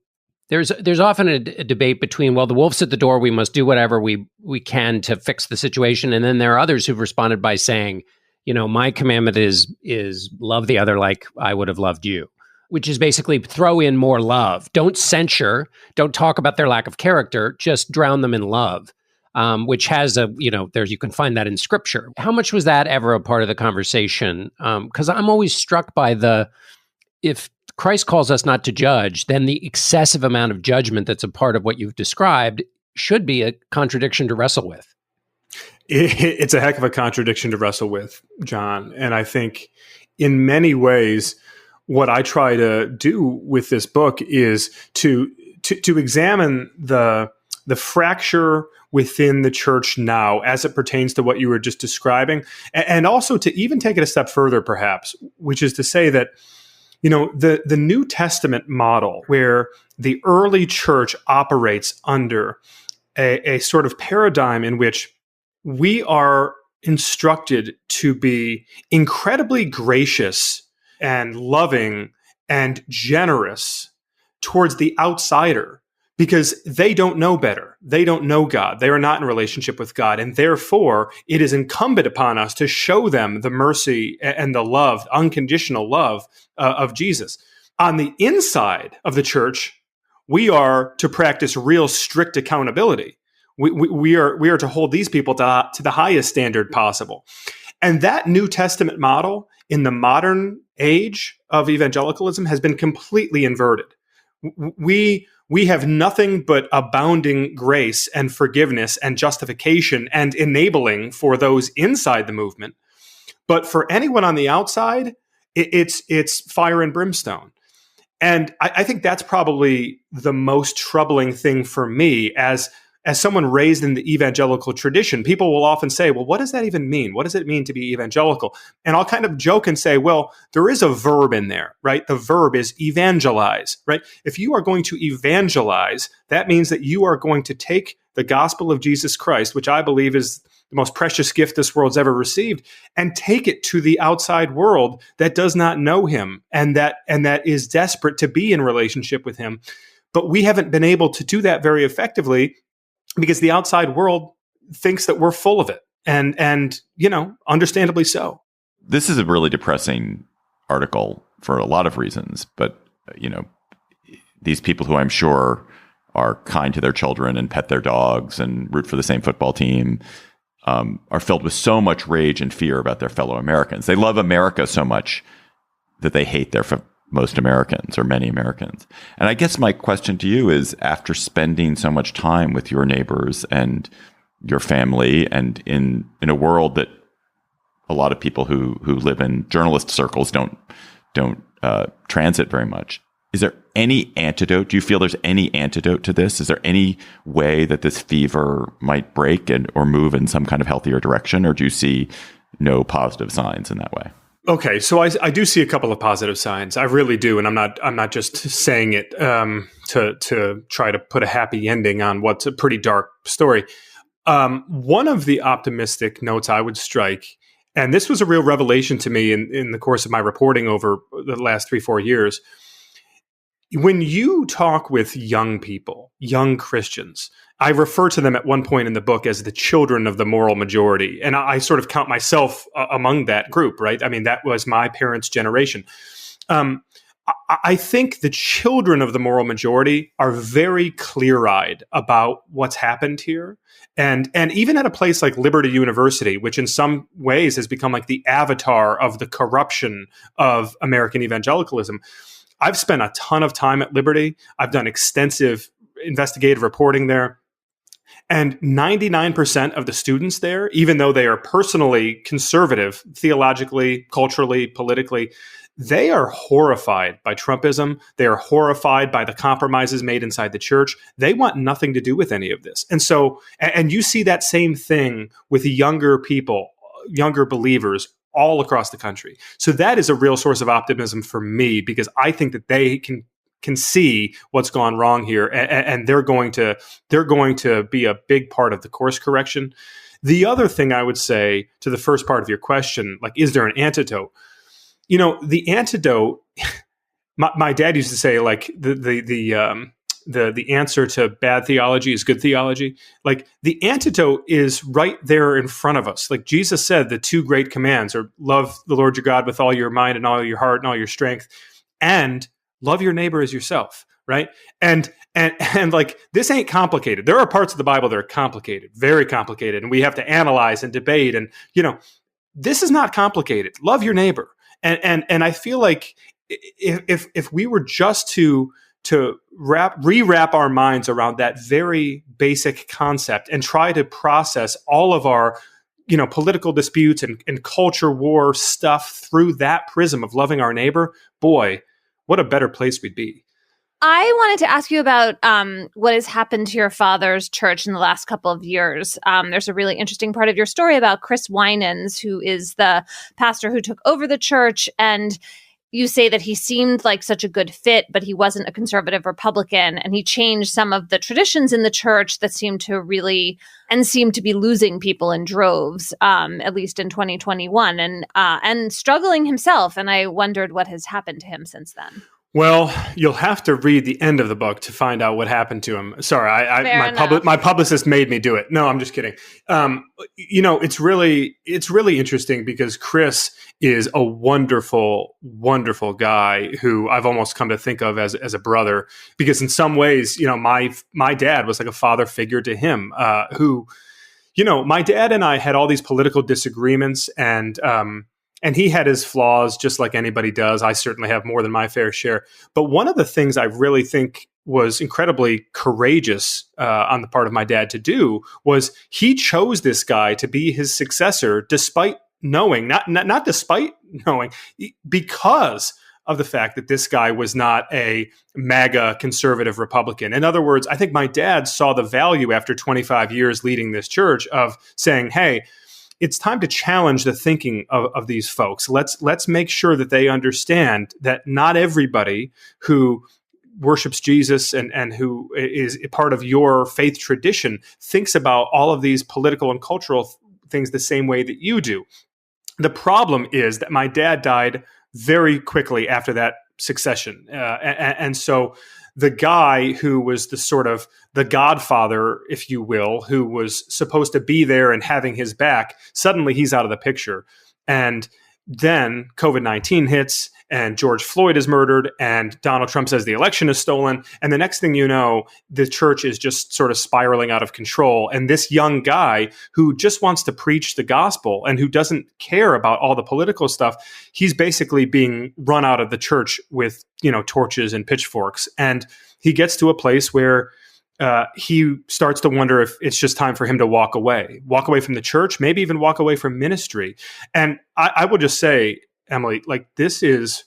There's often a debate between, well, the wolf's at the door, we must do whatever we can to fix the situation, and then there are others who've responded by saying, my commandment is love the other like I would have loved you, which is basically throw in more love. Don't censure, don't talk about their lack of character, just drown them in love. Which has you can find that in scripture. How much was that ever a part of the conversation? Because I'm always struck by if Christ calls us not to judge, then the excessive amount of judgment that's a part of what you've described should be a contradiction to wrestle with. It's a heck of a contradiction to wrestle with, John. And I think in many ways, what I try to do with this book is to examine the fracture within the church now as it pertains to what you were just describing, and also to even take it a step further, perhaps, which is to say that, the New Testament model where the early church operates under a sort of paradigm in which we are instructed to be incredibly gracious and loving and generous towards the outsider, because they don't know better. They don't know God. They are not in relationship with God. And therefore, it is incumbent upon us to show them the mercy and the love, unconditional love of Jesus. On the inside of the church, we are to practice real strict accountability. We are to hold these people to the highest standard possible. And that New Testament model in the modern age of evangelicalism has been completely inverted. We have nothing but abounding grace and forgiveness and justification and enabling for those inside the movement. But for anyone on the outside, it's fire and brimstone. And I think that's probably the most troubling thing for me as someone raised in the evangelical tradition. People will often say, well, what does that even mean? What does it mean to be evangelical? And I'll kind of joke and say, well, there is a verb in there, right? The verb is evangelize, right? If you are going to evangelize, that means that you are going to take the gospel of Jesus Christ, which I believe is the most precious gift this world's ever received, and take it to the outside world that does not know him and that is desperate to be in relationship with him. But we haven't been able to do that very effectively because the outside world thinks that we're full of it. And understandably so. This is a really depressing article for a lot of reasons. But, these people who I'm sure are kind to their children and pet their dogs and root for the same football team are filled with so much rage and fear about their fellow Americans. They love America so much that they hate most Americans or many Americans. And I guess my question to you is, after spending so much time with your neighbors and your family and in a world that a lot of people who live in journalist circles don't transit very much, is there any antidote? Do you feel there's any antidote to this? Is there any way that this fever might break or move in some kind of healthier direction? Or do you see no positive signs in that way? Okay, so I do see a couple of positive signs. I really do, and I'm not just saying it to try to put a happy ending on what's a pretty dark story. One of the optimistic notes I would strike, and this was a real revelation to me in the course of my reporting over the last 3-4 years. When you talk with young people, young Christians, I refer to them at one point in the book as the children of the moral majority. And I sort of count myself among that group, right? I mean, that was my parents' generation. I think the children of the moral majority are very clear-eyed about what's happened here. And even at a place like Liberty University, which in some ways has become like the avatar of the corruption of American evangelicalism, I've spent a ton of time at Liberty. I've done extensive investigative reporting there. And 99% of the students there, even though they are personally conservative, theologically, culturally, politically, they are horrified by Trumpism. They are horrified by the compromises made inside the church. They want nothing to do with any of this. And so, and you see that same thing with younger people, younger believers all across the country. So that is a real source of optimism for me, because I think that they can can see what's gone wrong here, and they're going to be a big part of the course correction. The other thing I would say to the first part of your question, like, is there an antidote? The antidote. My dad used to say, like, the answer to bad theology is good theology. Like, the antidote is right there in front of us. Like Jesus said, the two great commands are love the Lord your God with all your mind and all your heart and all your strength, and love your neighbor as yourself. Right. And like, this ain't complicated. There are parts of the Bible that are complicated, very complicated, and we have to analyze and debate. And, this is not complicated. Love your neighbor. And I feel like if we were just to rewrap our minds around that very basic concept and try to process all of our, political disputes and culture war stuff through that prism of loving our neighbor, boy, what a better place we'd be. I wanted to ask you about what has happened to your father's church in the last couple of years. There's a really interesting part of your story about Chris Winans, who is the pastor who took over the church, and you say that he seemed like such a good fit, but he wasn't a conservative Republican, and he changed some of the traditions in the church that seem to be losing people in droves, at least in 2021, and struggling himself. And I wondered what has happened to him since then. Well, you'll have to read the end of the book to find out what happened to him. Sorry, my publicist made me do it. No, I'm just kidding. It's really interesting because Chris is a wonderful, wonderful guy who I've almost come to think of as a brother, because in some ways, my dad was like a father figure to him. My dad and I had all these political disagreements, and he had his flaws just like anybody does. I certainly have more than my fair share. But one of the things I really think was incredibly courageous on the part of my dad to do was he chose this guy to be his successor, despite knowing, not despite knowing, because of the fact that this guy was not a MAGA conservative Republican. In other words, I think my dad saw the value after 25 years leading this church of saying, hey, it's time to challenge the thinking of these folks. Let's make sure that they understand that not everybody who worships Jesus and who is a part of your faith tradition thinks about all of these political and cultural things the same way that you do. The problem is that my dad died very quickly after that succession. And so the guy who was the sort of the godfather, if you will, who was supposed to be there and having his back, suddenly he's out of the picture. And then COVID-19 hits and George Floyd is murdered and Donald Trump says the election is stolen. And the next thing you know, the church is just sort of spiraling out of control. And this young guy who just wants to preach the gospel and who doesn't care about all the political stuff, he's basically being run out of the church with, torches and pitchforks. And he gets to a place where he starts to wonder if it's just time for him to walk away from the church, maybe even walk away from ministry. And I will just say, Emily, like this is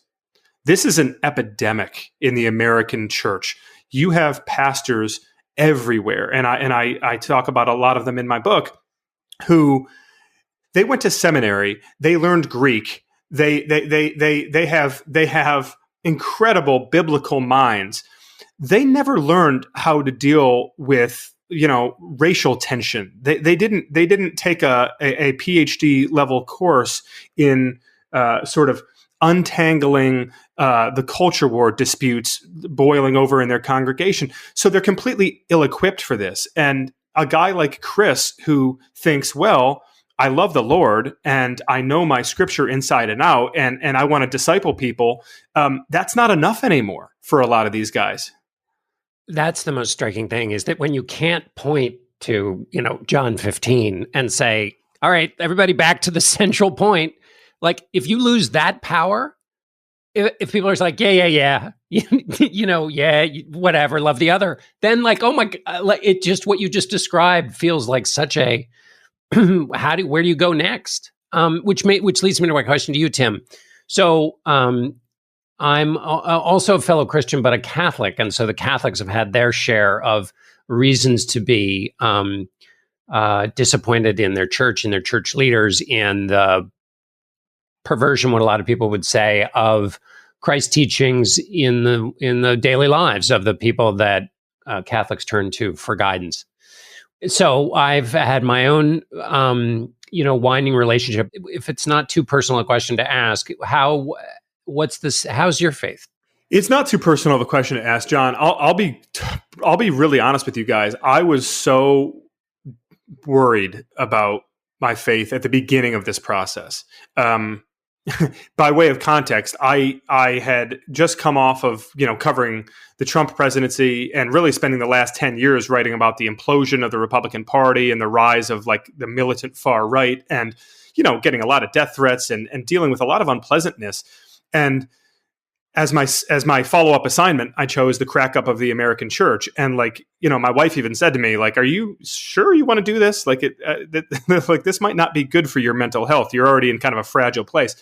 an epidemic in the American church. You have pastors everywhere, and I talk about a lot of them in my book, who they went to seminary, they learned Greek, they have incredible biblical minds. They never learned how to deal with racial tension. They didn't take a PhD level course in sort of untangling the culture war disputes boiling over in their congregation. So they're completely ill-equipped for this. And a guy like Chris, who thinks, well, I love the Lord and I know my scripture inside and out, and I want to disciple people, that's not enough anymore for a lot of these guys. That's the most striking thing, is that when you can't point to, John 15 and say, all right, everybody back to the central point. Like, if you lose that power, if people are like, yeah, whatever, love the other, then like, oh my, it just, what you just described feels like such a, where do you go next? Which leads me to my question to you, Tim. So, I'm also a fellow Christian, but a Catholic. And so the Catholics have had their share of reasons to be disappointed in their church and their church leaders, and the perversion, what a lot of people would say, of Christ's teachings in the daily lives of the people that Catholics turn to for guidance. So I've had my own, winding relationship. If it's not too personal a question to ask, how's your faith? It's not too personal of a question to ask, John. I'll be really honest with you guys. I was so worried about my faith at the beginning of this process. By way of context, I had just come off of, covering the Trump presidency and really spending the last 10 years writing about the implosion of the Republican Party and the rise of like the militant far right and, getting a lot of death threats and dealing with a lot of unpleasantness. And as my follow-up assignment, I chose the crack up of the American church. And my wife even said to me, are you sure you want to do this? This might not be good for your mental health. You're already in kind of a fragile place.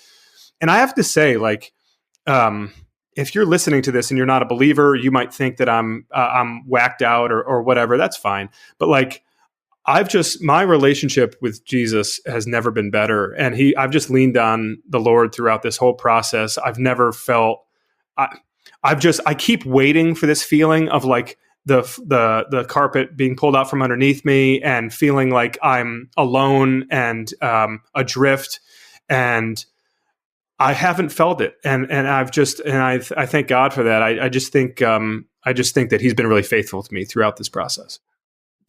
And I have to say, if you're listening to this and you're not a believer, you might think that I'm whacked out or whatever. That's fine. But my relationship with Jesus has never been better. And I've just leaned on the Lord throughout this whole process. I've never felt, I keep waiting for this feeling of the carpet being pulled out from underneath me and feeling like I'm alone and adrift. And I haven't felt it. And I thank God for that. I just think that he's been really faithful to me throughout this process.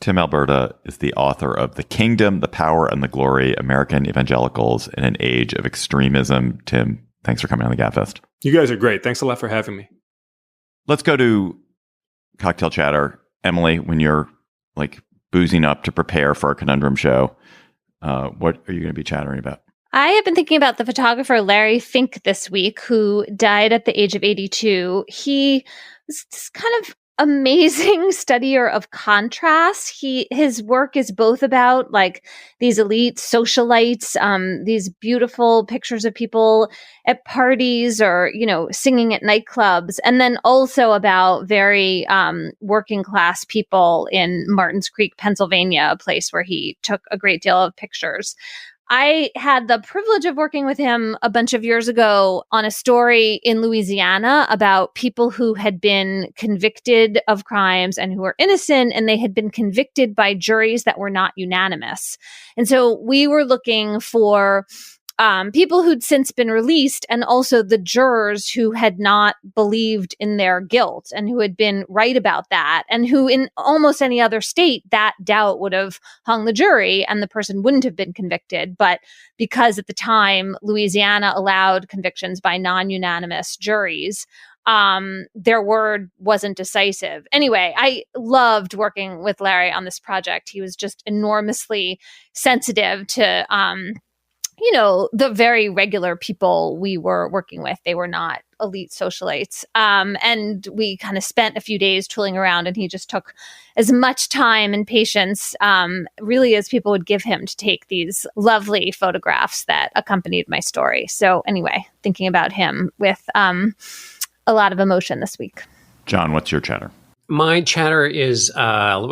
Tim Alberta is the author of The Kingdom, the Power, and the Glory, American Evangelicals in an Age of Extremism. Tim, thanks for coming on the Gabfest. You guys are great. Thanks a lot for having me. Let's go to cocktail chatter. Emily, when you're boozing up to prepare for our Conundrum show, what are you going to be chattering about? I have been thinking about the photographer Larry Fink this week, who died at the age of 82. He was this kind of amazing studier of contrast. His work is both about these elite socialites, these beautiful pictures of people at parties or, singing at nightclubs, and then also about very working class people in Martins Creek, Pennsylvania, a place where he took a great deal of pictures. I had the privilege of working with him a bunch of years ago on a story in Louisiana about people who had been convicted of crimes and who were innocent, and they had been convicted by juries that were not unanimous. And so we were looking for people who'd since been released, and also the jurors who had not believed in their guilt and who had been right about that, and who in almost any other state, that doubt would have hung the jury and the person wouldn't have been convicted. But because at the time, Louisiana allowed convictions by non-unanimous juries, their word wasn't decisive. Anyway, I loved working with Larry on this project. He was just enormously sensitive to the very regular people we were working with. They were not elite socialites. And we kind of spent a few days tooling around, and he just took as much time and patience, really, as people would give him to take these lovely photographs that accompanied my story. So anyway, thinking about him with a lot of emotion this week. John, what's your chatter? My chatter is, we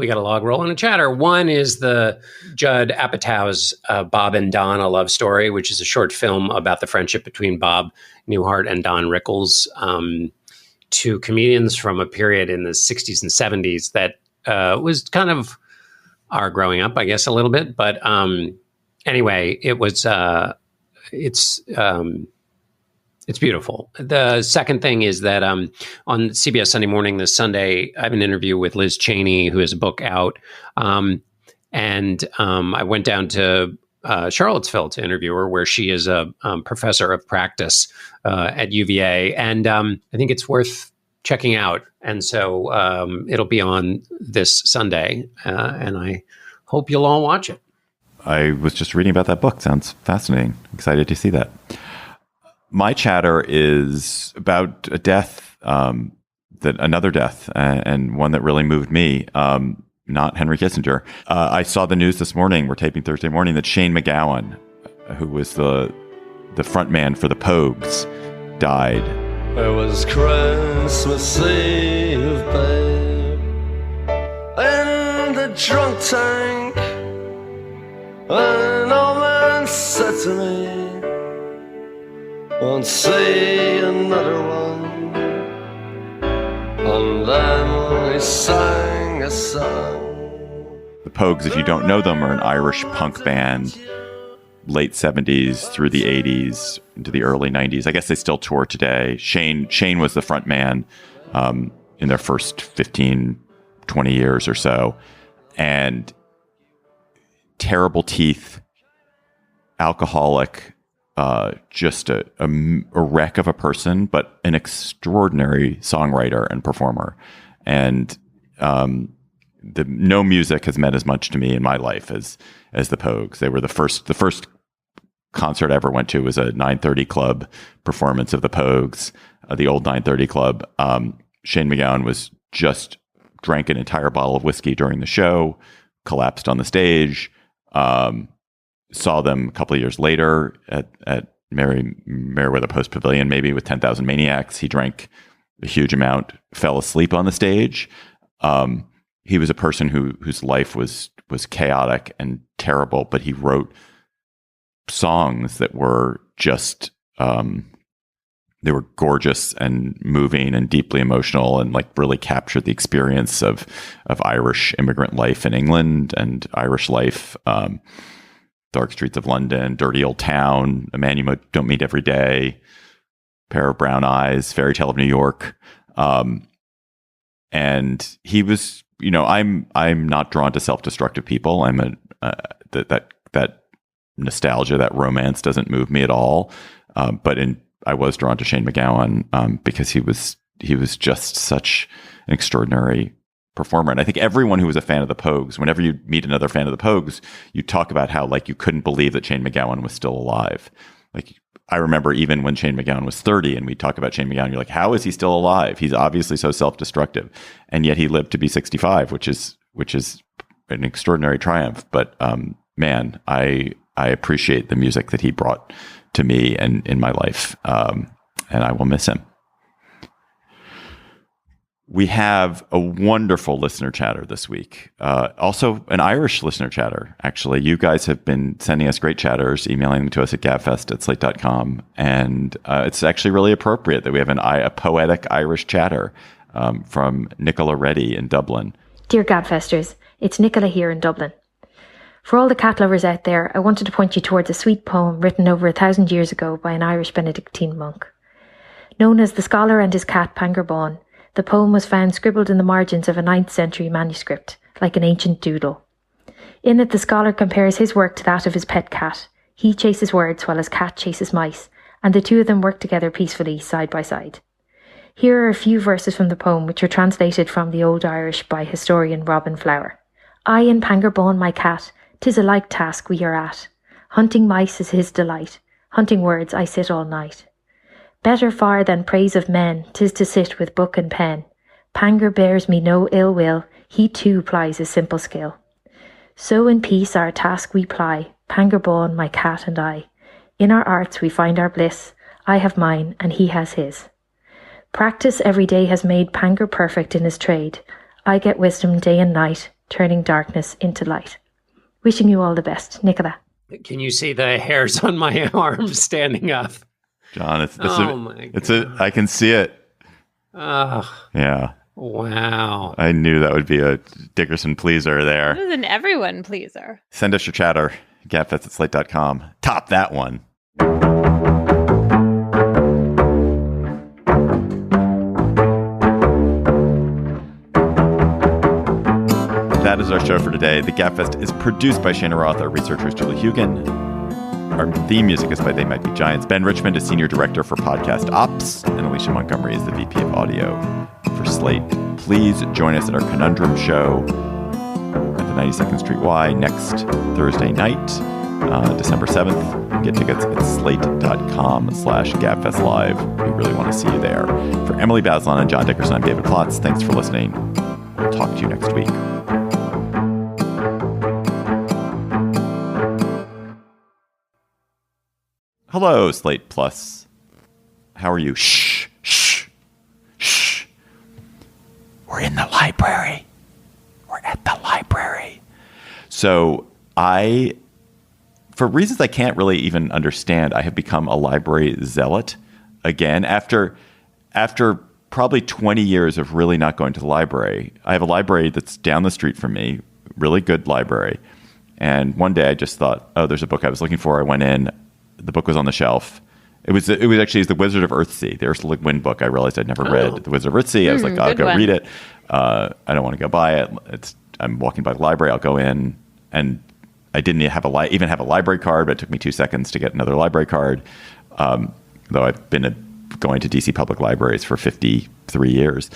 got a log roll and a chatter. One is the Judd Apatow's Bob and Don, A Love Story, which is a short film about the friendship between Bob Newhart and Don Rickles, two comedians from a period in the 60s and 70s that was kind of our growing up, I guess, a little bit. But anyway, it was, it's beautiful. The second thing is that on CBS Sunday Morning this Sunday, I have an interview with Liz Cheney, who has a book out. And I went down to Charlottesville to interview her, where she is a professor of practice at UVA. And I think it's worth checking out. And so it'll be on this Sunday. And I hope you'll all watch it. I was just reading about that book. Sounds fascinating. Excited to see that. My chatter is about a death, another death, and one that really moved me, not Henry Kissinger. I saw the news this morning, we're taping Thursday morning, that Shane MacGowan, who was the front man for the Pogues, died. It was Christmas Eve, babe, in the drunk tank, an old man said to me, won't say another one. And then we sang a song. The Pogues, if you don't know them, are an Irish punk band, late 70s through the 80s into the early 90s. I guess they still tour today. Shane was the front man in their first 15, 20 years or so. And terrible teeth, alcoholic, just a wreck of a person, but an extraordinary songwriter and performer. And no music has meant as much to me in my life as the Pogues. They were the first concert I ever went to was a 930 Club performance of the Pogues, the old 930 Club. Shane MacGowan was just drank an entire bottle of whiskey during the show, collapsed on the stage. Saw them a couple of years later at Merriweather Post Pavilion, maybe with 10,000 Maniacs. He drank a huge amount, fell asleep on the stage. He was a person whose life was chaotic and terrible, but he wrote songs that were just they were gorgeous and moving and deeply emotional, and like really captured the experience of Irish immigrant life in England and Irish life. Dark Streets of London, Dirty Old Town, A Man You Don't Meet Every Day, Pair of Brown Eyes, Fairy Tale of New York. And he was, I'm not drawn to self-destructive people. I'm that nostalgia, that romance doesn't move me at all. But I was drawn to Shane MacGowan because he was just such an extraordinary performer. And I think everyone who was a fan of the Pogues, whenever you meet another fan of the Pogues, you talk about how like you couldn't believe that Shane MacGowan was still alive. Like I remember even when Shane MacGowan was 30 and we talk about Shane MacGowan, you're like, how is he still alive? He's obviously so self-destructive. And yet he lived to be 65, which is an extraordinary triumph. But man, I appreciate the music that he brought to me and in my life. And I will miss him. We have a wonderful listener chatter this week. Also an Irish listener chatter. Actually, you guys have been sending us great chatters, emailing them to us at gabfest@slate.com. And it's actually really appropriate that we have a poetic Irish chatter from Nicola Reddy in Dublin. Dear Gabfesters, it's Nicola here in Dublin. For all the cat lovers out there, I wanted to point you towards a sweet poem written over 1,000 years ago by an Irish Benedictine monk. Known as The Scholar and His Cat Pangerbawn, the poem was found scribbled in the margins of a 9th century manuscript, like an ancient doodle. In it, the scholar compares his work to that of his pet cat. He chases words while his cat chases mice, and the two of them work together peacefully, side by side. Here are a few verses from the poem which are translated from the Old Irish by historian Robin Flower. I and Pangerbawn, my cat, 'tis a like task we are at. Hunting mice is his delight. Hunting words I sit all night. Better far than praise of men, 'tis to sit with book and pen. Panger bears me no ill will, he too plies his simple skill. So in peace our task we ply, Pangerbawn, my cat and I. In our arts we find our bliss, I have mine and he has his. Practice every day has made Panger perfect in his trade. I get wisdom day and night, turning darkness into light. Wishing you all the best, Nicola. Can you see the hairs on my arms standing up? John, I can see it. Oh, yeah. Wow. I knew that would be a Dickerson pleaser there. This is an everyone pleaser. Send us your chatter, gabfest@slate.com. Top that one. That is our show for today. The Gabfest is produced by Shana Roth. Our researcher is Julie Hugan. Our theme music is by They Might Be Giants. Ben Richmond is Senior Director for Podcast Ops, and Alicia Montgomery is the VP of Audio for Slate. Please join us at our Conundrum show at the 92nd Street Y next Thursday night, December 7th. Get tickets at slate.com/GabfestLive. We really want to see you there. For Emily Bazelon and John Dickerson, I'm David Plotz. Thanks for listening. We'll talk to you next week. Hello, Slate Plus. How are you? Shh, shh, shh. We're in the library. We're at the library. So for reasons I can't really even understand, I have become a library zealot again after probably 20 years of really not going to the library. I have a library that's down the street from me, really good library. And one day I just thought, oh, there's a book I was looking for. I went in, the book was on the shelf. It was actually The Wizard of Earthsea, the Ursula Le Guin book. I realized I'd never read The Wizard of Earthsea. I was like, I'll go read it. I don't want to go buy it. I'm walking by the library. I'll go in, and I didn't even have a library card, but it took me 2 seconds to get another library card. Though I've been going to DC public libraries for 53 years.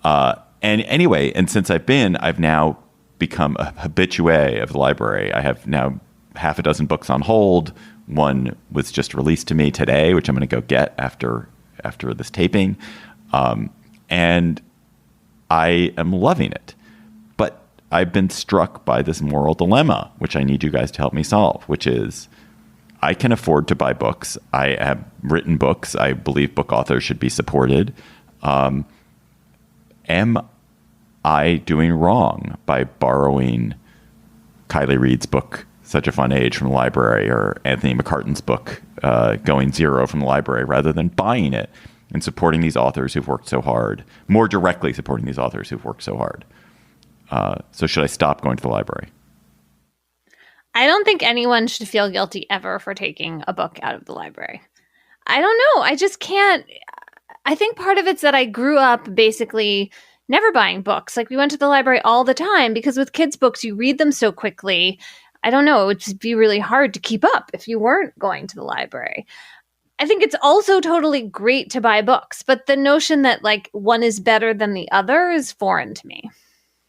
And anyway, and since I've now become a habitué of the library. I have now half a dozen books on hold. One was just released to me today, which I'm going to go get after this taping. And I am loving it. But I've been struck by this moral dilemma, which I need you guys to help me solve, which is I can afford to buy books. I have written books. I believe book authors should be supported. Am I doing wrong by borrowing Kylie Reid's book, Such a Fun Age, from the library, or Anthony McCartan's book, Going Zero, from the library, rather than buying it and supporting these authors who've worked so hard, more directly supporting these authors who've worked so hard? So should I stop going to the library? I don't think anyone should feel guilty ever for taking a book out of the library. I don't know. I just can't. I think part of it's that I grew up basically never buying books. Like, we went to the library all the time because with kids' books, you read them so quickly. I don't know. It would just be really hard to keep up if you weren't going to the library. I think it's also totally great to buy books, but the notion that like one is better than the other is foreign to me.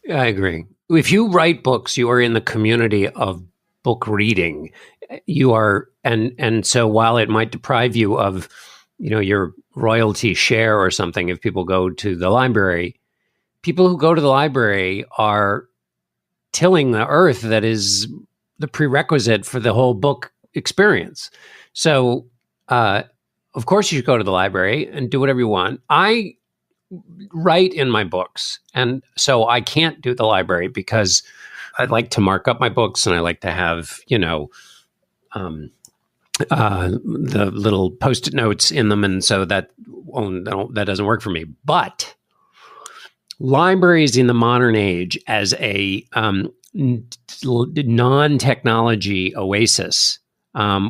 I agree. If you write books, you are in the community of book reading. You are, and so while it might deprive you of, your royalty share or something, if people go to the library, people who go to the library are tilling the earth that is the prerequisite for the whole book experience. So, of course, you should go to the library and do whatever you want. I write in my books, and so I can't do the library because I like to mark up my books and I like to have, the little Post-it notes in them, and so that doesn't work for me. But libraries in the modern age as a non-technology oasis,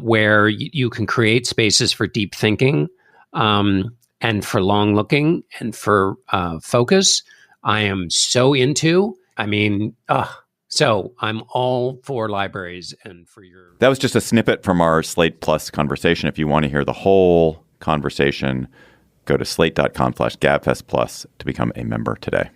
where you can create spaces for deep thinking and for long looking and for focus, I am so into. So I'm all for libraries and for your... That was just a snippet from our Slate Plus conversation. If you want to hear the whole conversation, go to slate.com/Gabfest Plus to become a member today.